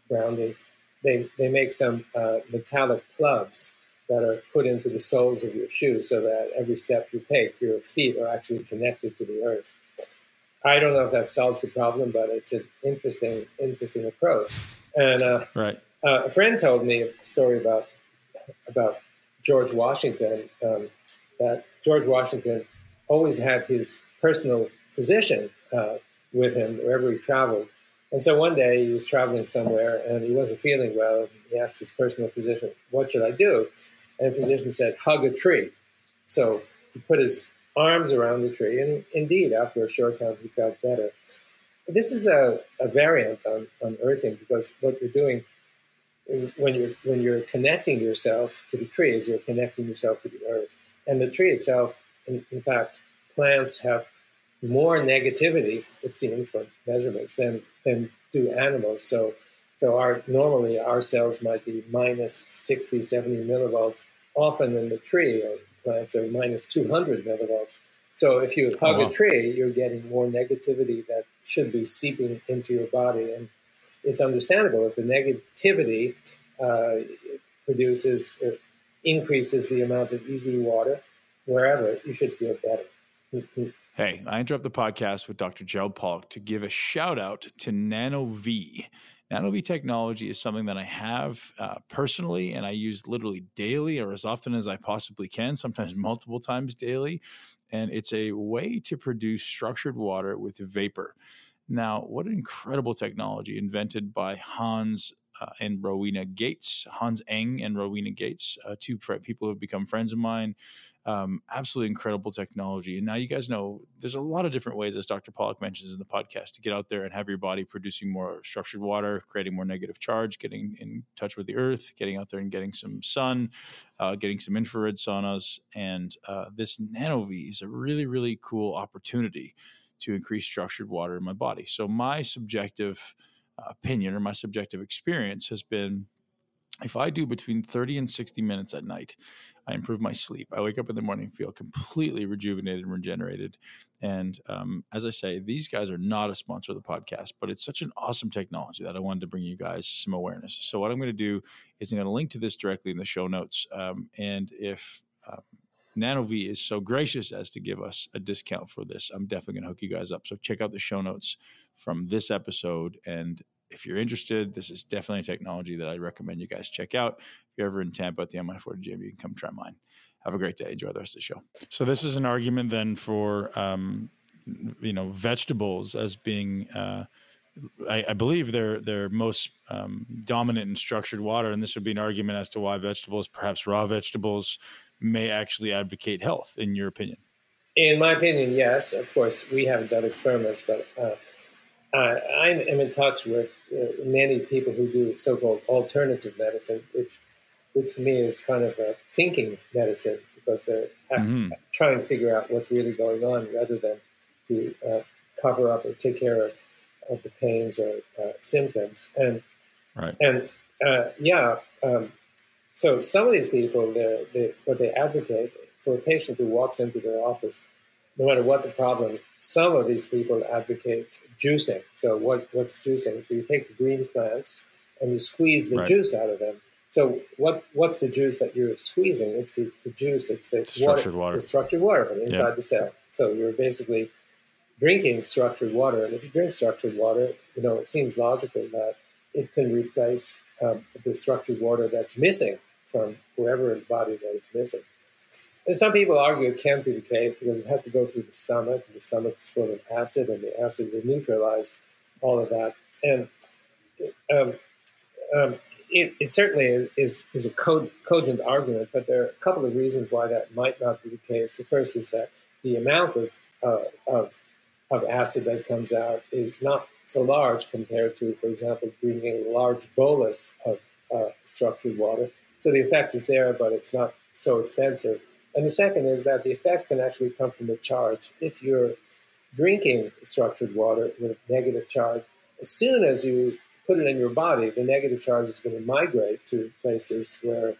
grounding, they make some metallic plugs that are put into the soles of your shoes so that every step you take, your feet are actually connected to the Earth. I don't know if that solves the problem, but it's an interesting approach. And right. A friend told me a story about George Washington, that George Washington always had his personal physician with him wherever he traveled. And so one day he was traveling somewhere and he wasn't feeling well. He asked his personal physician, "What should I do?" And the physician said, "Hug a tree." So he put his arms around the tree. And indeed, after a short time, he felt better. But this is a variant on earthing, because what you're doing when you're connecting yourself to the tree is you're connecting yourself to the earth. And the tree itself, in fact, plants have more negativity, it seems, from measurements than do animals. So normally our cells might be minus 60, 70 millivolts. Often in the tree or plants are minus 200 millivolts. So if you hug a tree, you're getting more negativity that should be seeping into your body. And it's understandable if the negativity increases the amount of easy water wherever, you should feel better. Hey, I interrupt the podcast with Dr. Gerald Pollack to give a shout out to NanoVi. NanoVi technology is something that I have personally, and I use literally daily, or as often as I possibly can, sometimes multiple times daily. And it's a way to produce structured water with vapor. Now, what an incredible technology invented by Hans and Rowena Gates, Hans Eng and Rowena Gates, two people who have become friends of mine. Absolutely incredible technology. And now you guys know there's a lot of different ways, as Dr. Pollack mentions in the podcast, to get out there and have your body producing more structured water, creating more negative charge, getting in touch with the earth, getting out there and getting some sun, getting some infrared saunas. And this NanoVi is a really, really cool opportunity to increase structured water in my body. So my subjective opinion or my subjective experience has been, if I do between 30 and 60 minutes at night, I improve my sleep. I wake up in the morning, feel completely rejuvenated and regenerated. And as I say, these guys are not a sponsor of the podcast, but it's such an awesome technology that I wanted to bring you guys some awareness. So what I'm going to do is I'm going to link to this directly in the show notes. And if NanoVi is so gracious as to give us a discount for this, I'm definitely going to hook you guys up. So check out the show notes from this episode. And if you're interested, this is definitely a technology that I recommend you guys check out. If you're ever in Tampa at the MI4 gym, you can come try mine. Have a great day. Enjoy the rest of the show. So this is an argument then for, vegetables as being, I believe they're most dominant in structured water. And this would be an argument as to why vegetables, perhaps raw vegetables, may actually advocate health, in your opinion. In my opinion, yes. Of course, we haven't done experiments, but I'm in touch with many people who do so-called alternative medicine, which to me is kind of a thinking medicine, because they're trying to figure out what's really going on rather than to cover up or take care of the pains or symptoms. And right. And so some of these people, what they advocate for a patient who walks into their office, no matter what the problem, some of these people advocate juicing. So what's juicing? So you take the green plants and you squeeze the juice out of them. So what's the juice that you're squeezing? It's the juice. It's the structured water. The structured water from inside the cell. So you're basically drinking structured water. And if you drink structured water, it seems logical that it can replace the structured water that's missing from wherever in the body that is missing. And some people argue it can't be the case because it has to go through the stomach, and the stomach is full of acid, and the acid will neutralize all of that. And it certainly is a cogent argument, but there are a couple of reasons why that might not be the case. The first is that the amount of acid that comes out is not so large compared to, for example, drinking a large bolus of structured water. So the effect is there, but it's not so extensive. And the second is that the effect can actually come from the charge. If you're drinking structured water with negative charge, as soon as you put it in your body, the negative charge is going to migrate to places where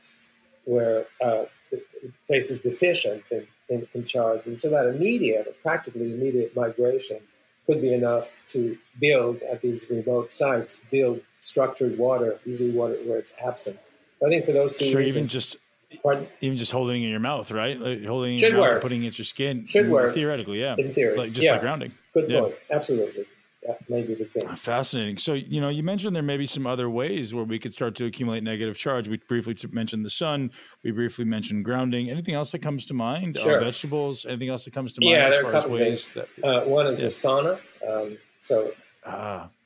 places deficient in charge. And so that practically immediate migration could be enough to build at these remote sites, build structured water, easy water where it's absent. I think for those two reasons. Even just holding it in your mouth, right? Like holding it in your mouth work. And putting it in your skin. Should work. Theoretically, yeah. In theory. Like grounding. Good point. Absolutely. That may be the case. Fascinating. So, you mentioned there may be some other ways where we could start to accumulate negative charge. We briefly mentioned the sun. We briefly mentioned grounding. Anything else that comes to mind? Sure. Vegetables? Anything else that comes to mind? Yeah, there are a couple of things. One is a sauna.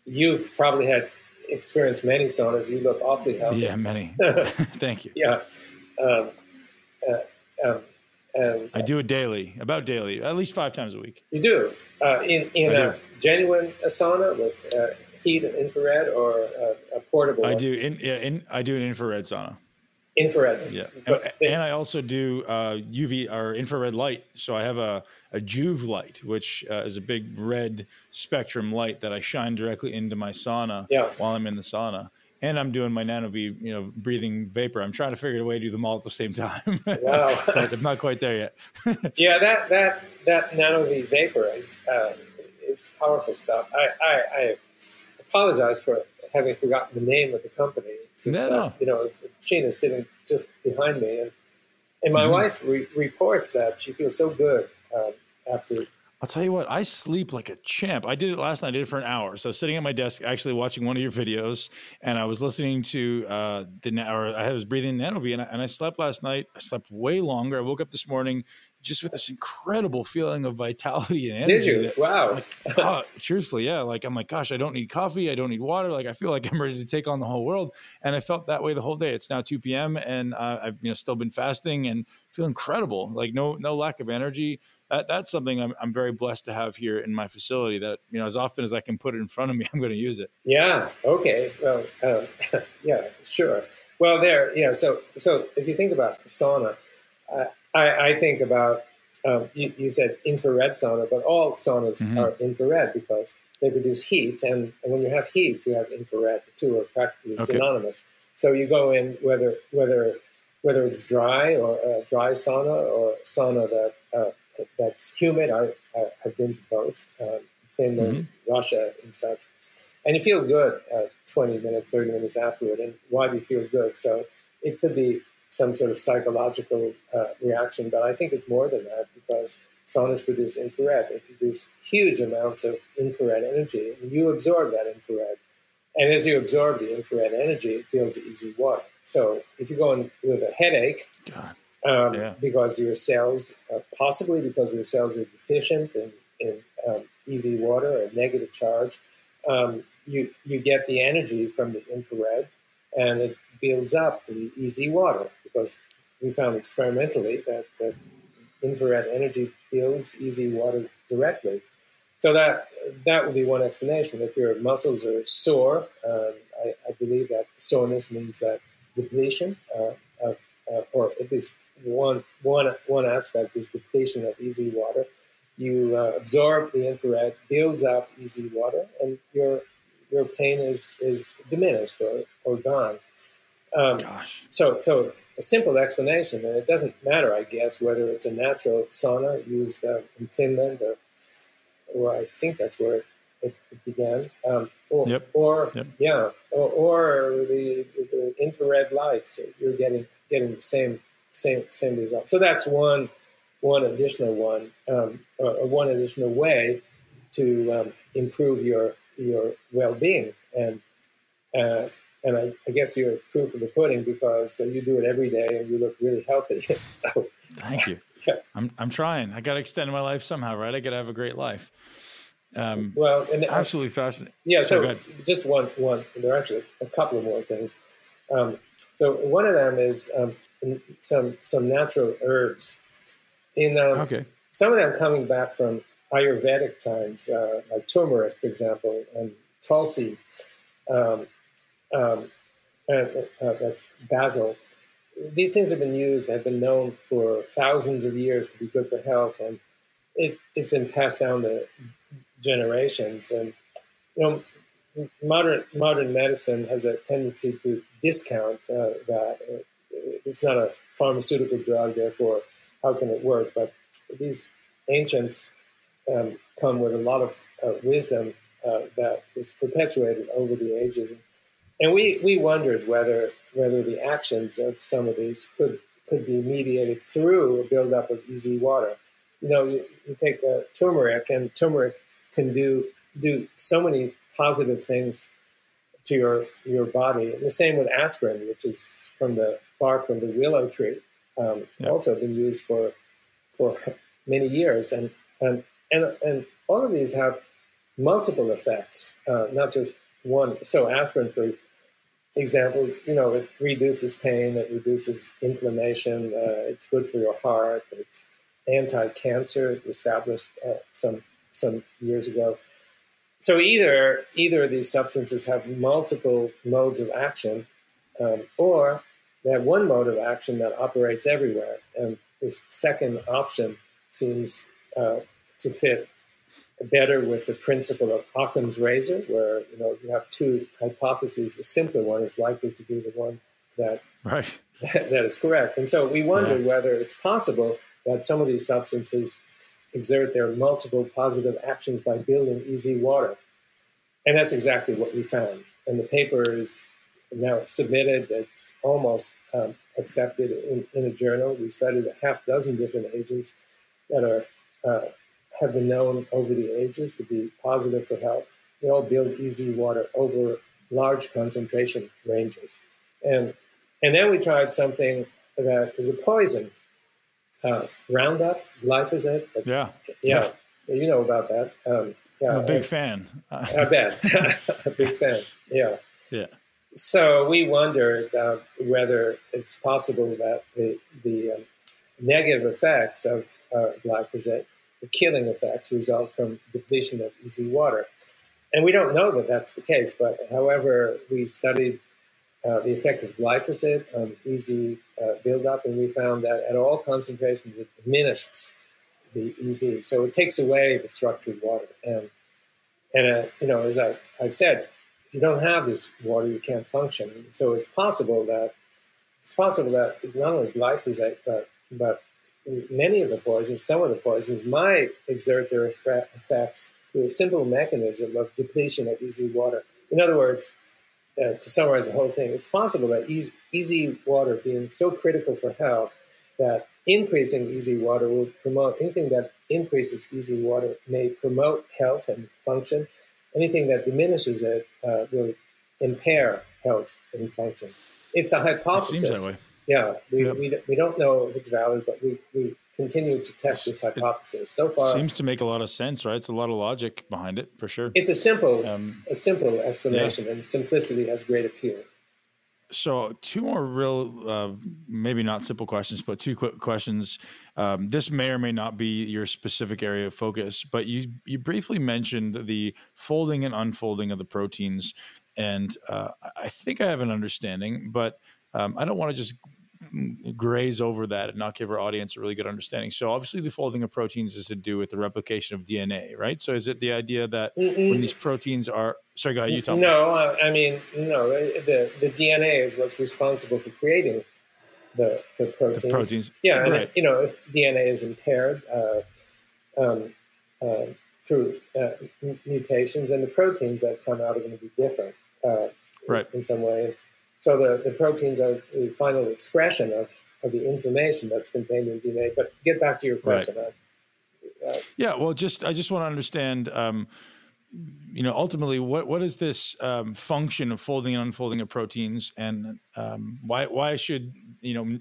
You've probably experienced many saunas. You look awfully healthy. Yeah, many. Thank you. Yeah. And I do it daily, about daily, at least 5 times a week. you do in I a do. genuine sauna with heat and infrared, or a portable I one? do I do an infrared sauna. Infrared. Yeah, But and I also do UV or infrared light. So I have a Juve light, which is a big red spectrum light that I shine directly into my sauna yeah. while I'm in the sauna. And I'm doing my NanoVi, breathing vapor. I'm trying to figure out a way to do them all at the same time, Wow. but I'm not quite there yet. Yeah, that NanoVi vapor is powerful stuff. I apologize for having forgotten the name of the company, since No. the machine is sitting just behind me, and my Mhm. wife reports that she feels so good after. I'll tell you what, I sleep like a champ. I did it last night. I did it for an hour. So sitting at my desk, actually watching one of your videos, and I was listening to I was breathing NanoVi, and I slept last night. I slept way longer. I woke up this morning just with this incredible feeling of vitality and Did energy you? that, Wow. like, truthfully, yeah. Like, I'm like, gosh, I don't need coffee. I don't need water. Like, I feel like I'm ready to take on the whole world. And I felt that way the whole day. It's now 2 p.m. and I've still been fasting and feel incredible. Like, no lack of energy. That's something I'm very blessed to have here in my facility, that, as often as I can put it in front of me, I'm going to use it. Yeah. Okay. Well. Yeah. Sure. Well, Yeah. So if you think about sauna, I think about you said infrared sauna, but all saunas Mm-hmm. are infrared because they produce heat, and when you have heat, you have infrared. The two are practically synonymous. So you go in whether it's dry or a dry sauna, or sauna that's humid. I've been to both, Finland, Russia, and such. And you feel good 20 minutes, 30 minutes afterward. And why do you feel good? So it could be some sort of psychological reaction, but I think it's more than that, because saunas produce infrared. They produce huge amounts of infrared energy, and you absorb that infrared. And as you absorb the infrared energy, it builds easy water. So if you go in with a headache, because your cells, possibly because your cells are deficient in easy water or negative charge, you get the energy from the infrared, and it builds up the easy water, because we found experimentally that infrared energy builds easy water directly. So that would be one explanation. If your muscles are sore, I believe that soreness means that depletion or at least one aspect is depletion of easy water. You absorb the infrared, builds up easy water, and your pain is diminished or gone. So a simple explanation, and it doesn't matter, I guess, whether it's a natural sauna used in Finland, or I think that's where it began, or the infrared lights. You're getting the same result. So that's one additional one additional way to improve your well-being, and I guess you're proof of the pudding, because you do it every day and you look really healthy. So thank you. Yeah. I'm trying. I got to extend my life somehow, right? I got to have a great life. Well, and absolutely fascinating. Yeah. So just one. There are actually a couple of more things. So one of them is some natural herbs. Some of them coming back from Ayurvedic times, like turmeric, for example, and tulsi. That's basil. These things have been known for thousands of years to be good for health, and it's been passed down to generations. And modern medicine has a tendency to discount that. It's not a pharmaceutical drug, therefore, how can it work? But these ancients come with a lot of wisdom that is perpetuated over the ages. And we wondered whether the actions of some of these could be mediated through a buildup of easy water. You take turmeric, and turmeric can do so many positive things to your body. And the same with aspirin, which is from the bark of the willow tree, also been used for many years. And all of these have multiple effects, not just one. So aspirin, example, it reduces pain, it reduces inflammation, it's good for your heart, it's anti-cancer, established some years ago. So either of these substances have multiple modes of action, or they have one mode of action that operates everywhere. And this second option seems to fit better with the principle of Occam's razor, where you have two hypotheses. The simpler one is likely to be the one that right. that is correct. And so we wonder whether it's possible that some of these substances exert their multiple positive actions by building easy water. And that's exactly what we found. And the paper is now submitted. It's almost accepted in a journal. We studied a half dozen different agents that have been known over the ages to be positive for health. They all build easy water over large concentration ranges. And then we tried something that is a poison. Roundup, glyphosate. Yeah. You know about that. I'm a big fan. I bet. A big fan. Yeah. Yeah. So we wondered whether it's possible that the negative effects of glyphosate, the killing effects, result from depletion of easy water. And we don't know that that's the case, but however, we studied the effect of glyphosate on easy buildup, and we found that at all concentrations it diminishes the easy. So it takes away the structured water. And as I've said, if you don't have this water, you can't function. So it's possible that not only glyphosate, but many of the poisons, some of the poisons might exert their effects through a simple mechanism of depletion of easy water. In other words, to summarize the whole thing, it's possible that easy water being so critical for health that increasing easy water will promote anything that increases easy water may promote health and function. Anything that diminishes it will impair health and function. It's a hypothesis. It seems that way. Yeah, we don't know if it's valid, but we continue to test this hypothesis. So far, seems to make a lot of sense, right? It's a lot of logic behind it, for sure. It's a simple explanation, and simplicity has great appeal. So two more real, maybe not simple questions, but two quick questions. This may or may not be your specific area of focus, but you briefly mentioned the folding and unfolding of the proteins. And I think I have an understanding, but I don't want to just graze over that and not give our audience a really good understanding. So obviously the folding of proteins is to do with the replication of DNA, right? So is it the idea that when these proteins are, sorry, go ahead, you tell me. No, the DNA is what's responsible for creating the proteins. The proteins. Yeah, and right. If DNA is impaired through mutations, then the proteins that come out are going to be different in some way. So the proteins are the final expression of the information that's contained in DNA. But get back to your question. Right. Yeah, well, I just want to understand, ultimately, what is this function of folding and unfolding of proteins, and why should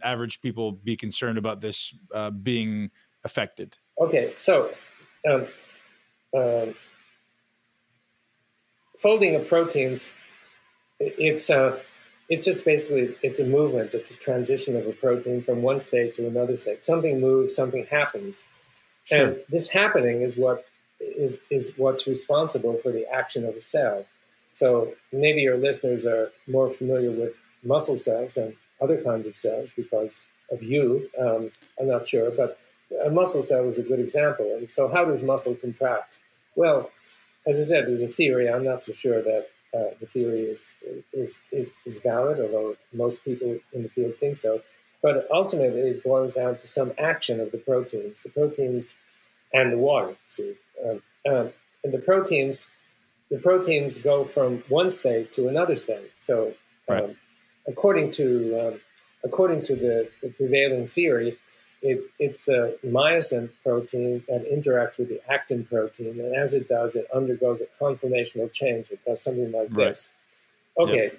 average people be concerned about this being affected? Okay, so folding of proteins, it's just basically, it's a movement. It's a transition of a protein from one state to another state. Something moves, something happens. Sure. And this happening is what's responsible for the action of a cell. So maybe your listeners are more familiar with muscle cells than other kinds of cells because of you. I'm not sure, but a muscle cell is a good example. And so how does muscle contract? Well, as I said, there's a theory. I'm not so sure that the theory is valid, although most people in the field think so. But ultimately, it boils down to some action of the proteins and the water. And the proteins go from one state to another state. So, according to the prevailing theory, it's the myosin protein that interacts with the actin protein, and as it does, it undergoes a conformational change. It does something like this. Okay,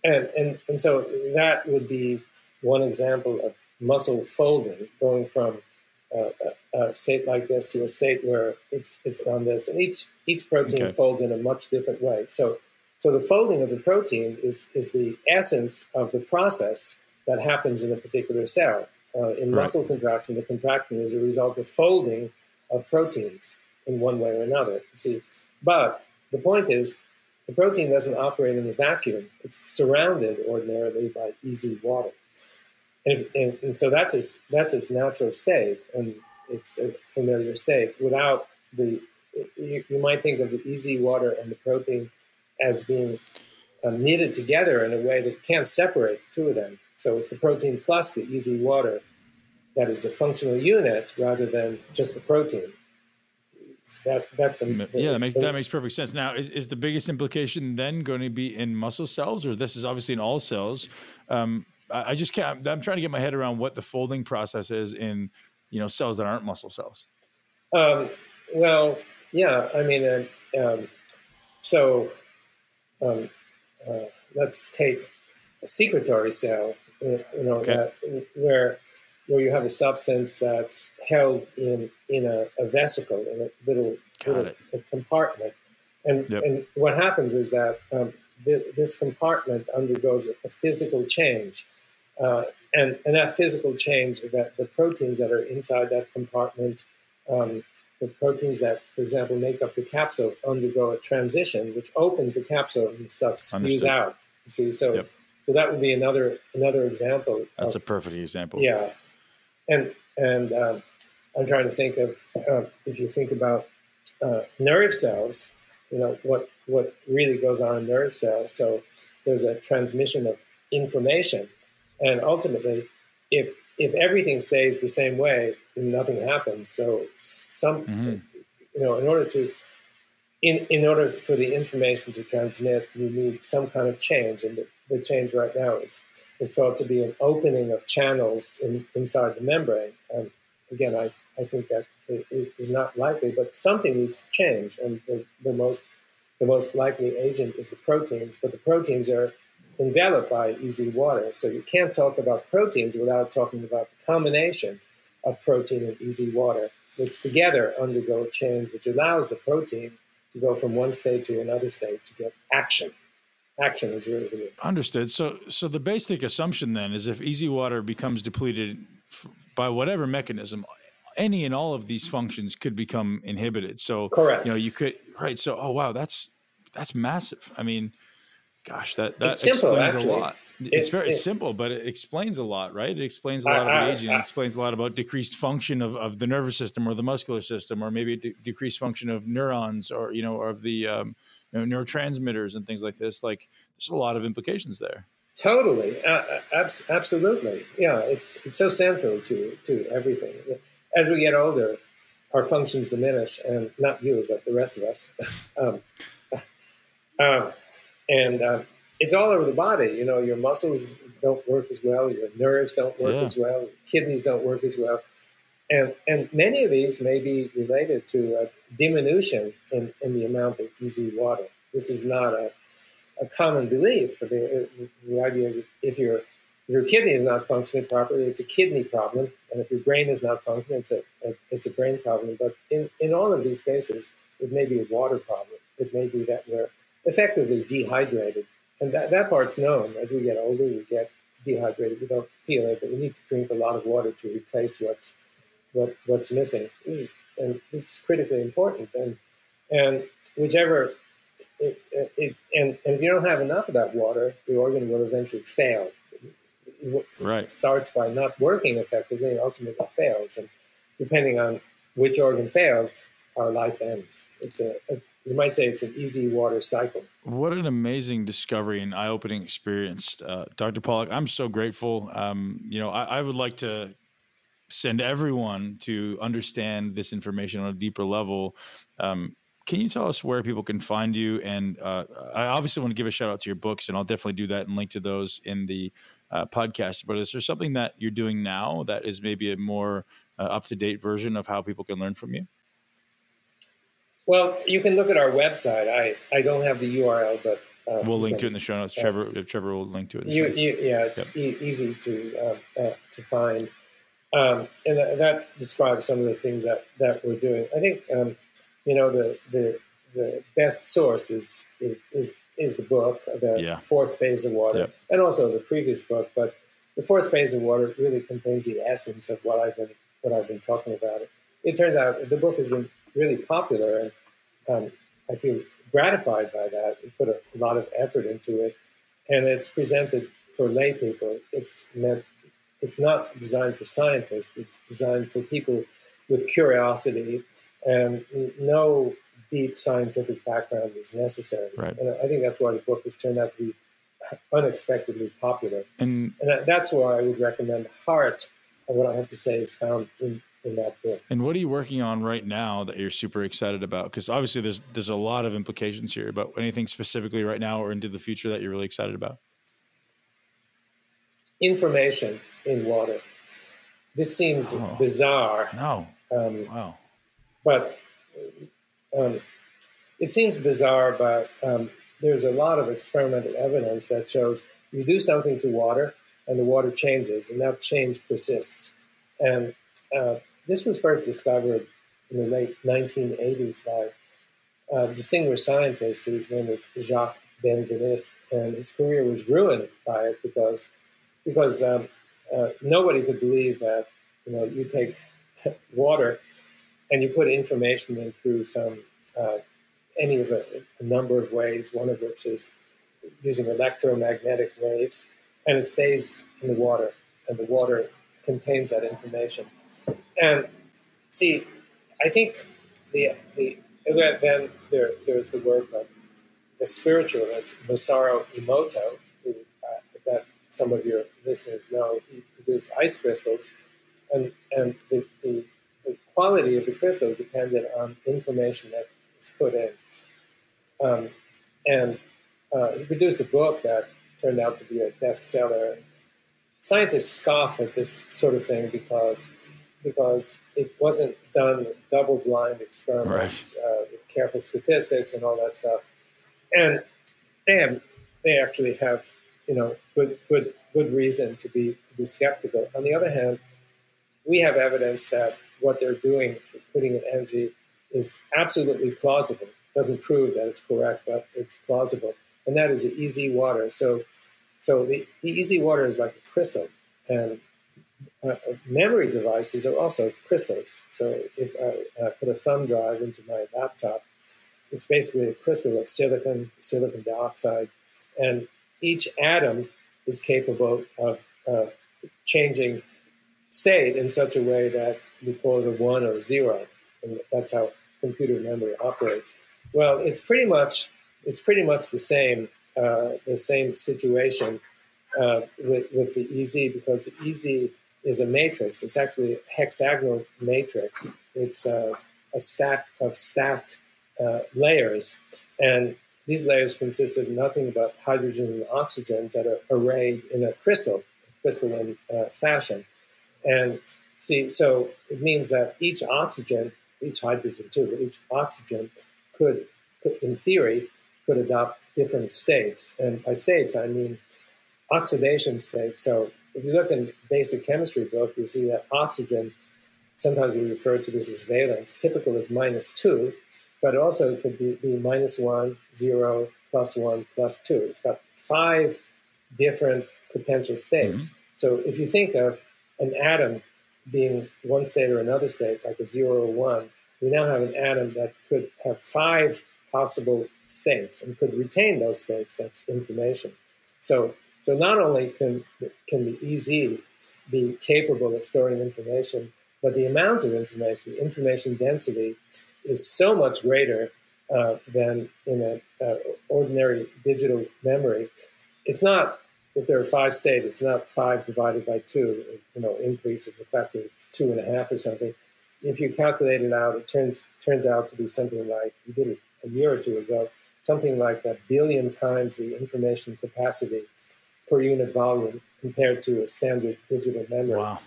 yep. And so that would be one example of muscle folding, going from a state like this to a state where it's on this, and each protein folds in a much different way. So So the folding of the protein is the essence of the process that happens in a particular cell. In muscle contraction, the contraction is a result of folding of proteins in one way or another. You see, but the point is, the protein doesn't operate in a vacuum. It's surrounded ordinarily by easy water, and so that's its natural state, and it's a familiar state. Without you might think of the easy water and the protein as being knitted together in a way that you can't separate the two of them. So it's the protein plus the easy water that is the functional unit rather than just the protein. That makes perfect sense. Now, is the biggest implication then going to be in muscle cells, or this is obviously in all cells? I just can't. I'm trying to get my head around what the folding process is in cells that aren't muscle cells. Well, yeah. I mean, let's take a secretory cell. Okay. Where you have a substance that's held in a vesicle, in a little compartment, and what happens is that this compartment undergoes a physical change, and that physical change, that the proteins that are inside that compartment, the proteins that, for example, make up the capsule, undergo a transition which opens the capsule and stuff spews out. You see, so that would be another example. That's a perfect example. Yeah. And I'm trying to think of if you think about nerve cells, what really goes on in nerve cells. So there's a transmission of information, and ultimately, if everything stays the same way, nothing happens. So in order for the information to transmit, you need some kind of change, and the change right now is thought to be an opening of channels inside the membrane. Again, I think that is not likely, but something needs to change, and the most likely agent is the proteins. But the proteins are enveloped by easy water, so you can't talk about proteins without talking about the combination of protein and easy water, which together undergo a change which allows the protein to go from one state to another state to get action. Action is really the Understood. So the basic assumption then is if easy water becomes depleted by whatever mechanism, any and all of these functions could become inhibited. So correct. You could So wow, that's massive. I mean, gosh, that it's simple, explains actually. a lot. It's very simple, but it explains a lot, right? It explains a lot of the aging. It explains a lot about decreased function of the nervous system or the muscular system, or maybe decreased function of neurons, or or of the neurotransmitters and things like this. Like, there's a lot of implications there. Totally, absolutely. Yeah, it's so central to everything. As we get older, our functions diminish, and not you, but the rest of us. And it's all over the body. Your muscles don't work as well. Your nerves don't work as well. Your kidneys don't work as well. And many of these may be related to a diminution in the amount of easy water. This is not a common belief. The idea is if your kidney is not functioning properly, it's a kidney problem. And if your brain is not functioning, it's a brain problem. But in all of these cases, it may be a water problem. It may be that we're effectively dehydrated. And that part's known. As we get older, we get dehydrated. We don't feel it, but we need to drink a lot of water to replace what's missing. This is critically important. And whichever, and if you don't have enough of that water, the organ will eventually fail. It starts by not working effectively and ultimately fails. And depending on which organ fails, our life ends. You might say it's an easy water cycle. What an amazing discovery and eye-opening experience, Dr. Pollack. I'm so grateful. I would like to send everyone to understand this information on a deeper level. Can you tell us where people can find you? And I obviously want to give a shout out to your books, and I'll definitely do that and link to those in the podcast. But is there something that you're doing now that is maybe a more up-to-date version of how people can learn from you? Well, you can look at our website. I don't have the URL, but we'll link to it in the show notes. Trevor will link to it. It's easy to find, and that describes some of the things that we're doing. I think the best source is is the book, the Yeah. fourth phase of water, Yep. and also the previous book. But the fourth phase of water really contains the essence of what I've been talking about. It turns out the book has been really popular, and I feel gratified by that. We put a lot of effort into it, and it's presented for lay people. It's not designed for scientists. It's designed for people with curiosity, and no deep scientific background is necessary. Right. And I think that's why the book has turned out to be unexpectedly popular. And that's why I would recommend the heart of what I have to say is found in that book. And what are you working on right now that you're super excited about? Because obviously there's a lot of implications here, but anything specifically right now or into the future that you're really excited about? Information in water. This seems bizarre. No. Wow. But it seems bizarre, but there's a lot of experimental evidence that shows you do something to water and the water changes, and that change persists. And this was first discovered in the late 1980s by a distinguished scientist whose name is Jacques Benveniste, and his career was ruined by it because nobody could believe that you take water and you put information in through any of a number of ways, one of which is using electromagnetic waves, and it stays in the water, and the water contains that information. And see, I think then there's the work of the spiritualist Masaru Emoto, who that some of your listeners know. He produced ice crystals, and the quality of the crystal depended on information that is put in. He produced a book that turned out to be a bestseller. Scientists scoff at this sort of thing because it wasn't done with double-blind experiments, with careful statistics and all that stuff. And they actually have good reason to be skeptical. On the other hand, we have evidence that what they're doing, putting in energy, is absolutely plausible. Doesn't prove that it's correct, but it's plausible. And that is the easy water. So the easy water is like a crystal, and memory devices are also crystals. So if I put a thumb drive into my laptop, it's basically a crystal of silicon dioxide, and each atom is capable of changing state in such a way that we call it a 1 or 0, and that's how computer memory operates. Well, it's pretty much the same situation with the EZ, because the EZ is a matrix. It's actually a hexagonal matrix. It's a stack of stacked layers, and these layers consist of nothing but hydrogens and oxygens that are arrayed in a crystalline fashion. And see, so it means that each hydrogen too, but each oxygen could, in theory, could adopt different states. And by states, I mean oxidation states. So if you look in the basic chemistry book, you see that oxygen, sometimes we refer to this as valence, typical is -2, but also it could be -1, 0, +1, +2. It's got 5 different potential states. Mm-hmm. So if you think of an atom being one state or another state, like a 0 or 1, we now have an atom that could have 5 possible states and could retain those states. That's information. So not only can the EZ be capable of storing information, but the amount of information, the information density, is so much greater than in an ordinary digital memory. It's not, if there are 5 states, it's not 5 divided by 2, increase of a factor of 2.5 or something. If you calculate it out, it turns out to be something like, we did it a year or two ago, something like 1 billion times the information capacity per unit volume compared to a standard digital memory. Wow.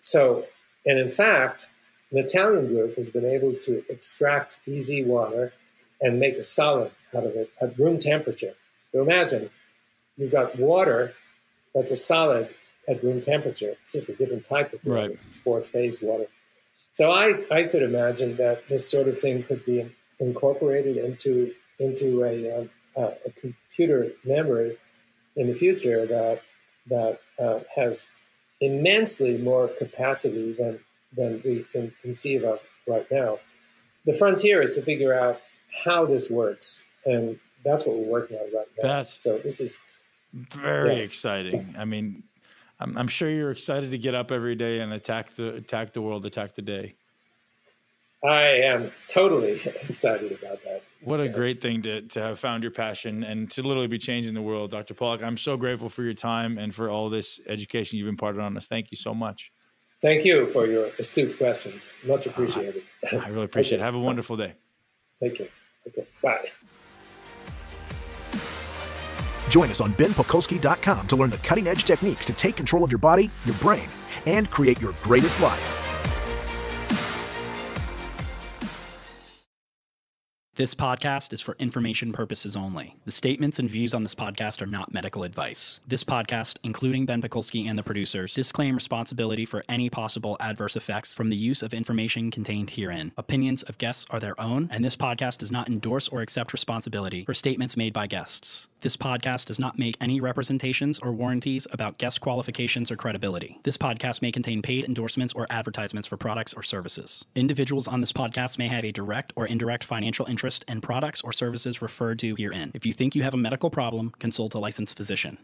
So, and in fact, an Italian group has been able to extract EZ water and make a solid out of it at room temperature. So imagine, you've got water that's a solid at room temperature. It's just a different type of water. Right. It's 4th phase water. So I could imagine that this sort of thing could be incorporated into a computer memory in the future that has immensely more capacity than we can conceive of right now. The frontier is to figure out how this works, and that's what we're working on right now. So this is very exciting. I mean, I'm sure you're excited to get up every day and attack the world, attack the day. I am totally excited about that. What a great thing to have found your passion and to literally be changing the world, Dr. Pollack. I'm so grateful for your time and for all this education you've imparted on us. Thank you so much. Thank you for your astute questions. Much appreciated. I really appreciate it. Have a wonderful day. Thank you. Okay, bye. Join us on benpakulski.com to learn the cutting-edge techniques to take control of your body, your brain, and create your greatest life. This podcast is for information purposes only. The statements and views on this podcast are not medical advice. This podcast, including Ben Pakulski and the producers, disclaim responsibility for any possible adverse effects from the use of information contained herein. Opinions of guests are their own, and this podcast does not endorse or accept responsibility for statements made by guests. This podcast does not make any representations or warranties about guest qualifications or credibility. This podcast may contain paid endorsements or advertisements for products or services. Individuals on this podcast may have a direct or indirect financial interest in products or services referred to herein. If you think you have a medical problem, consult a licensed physician.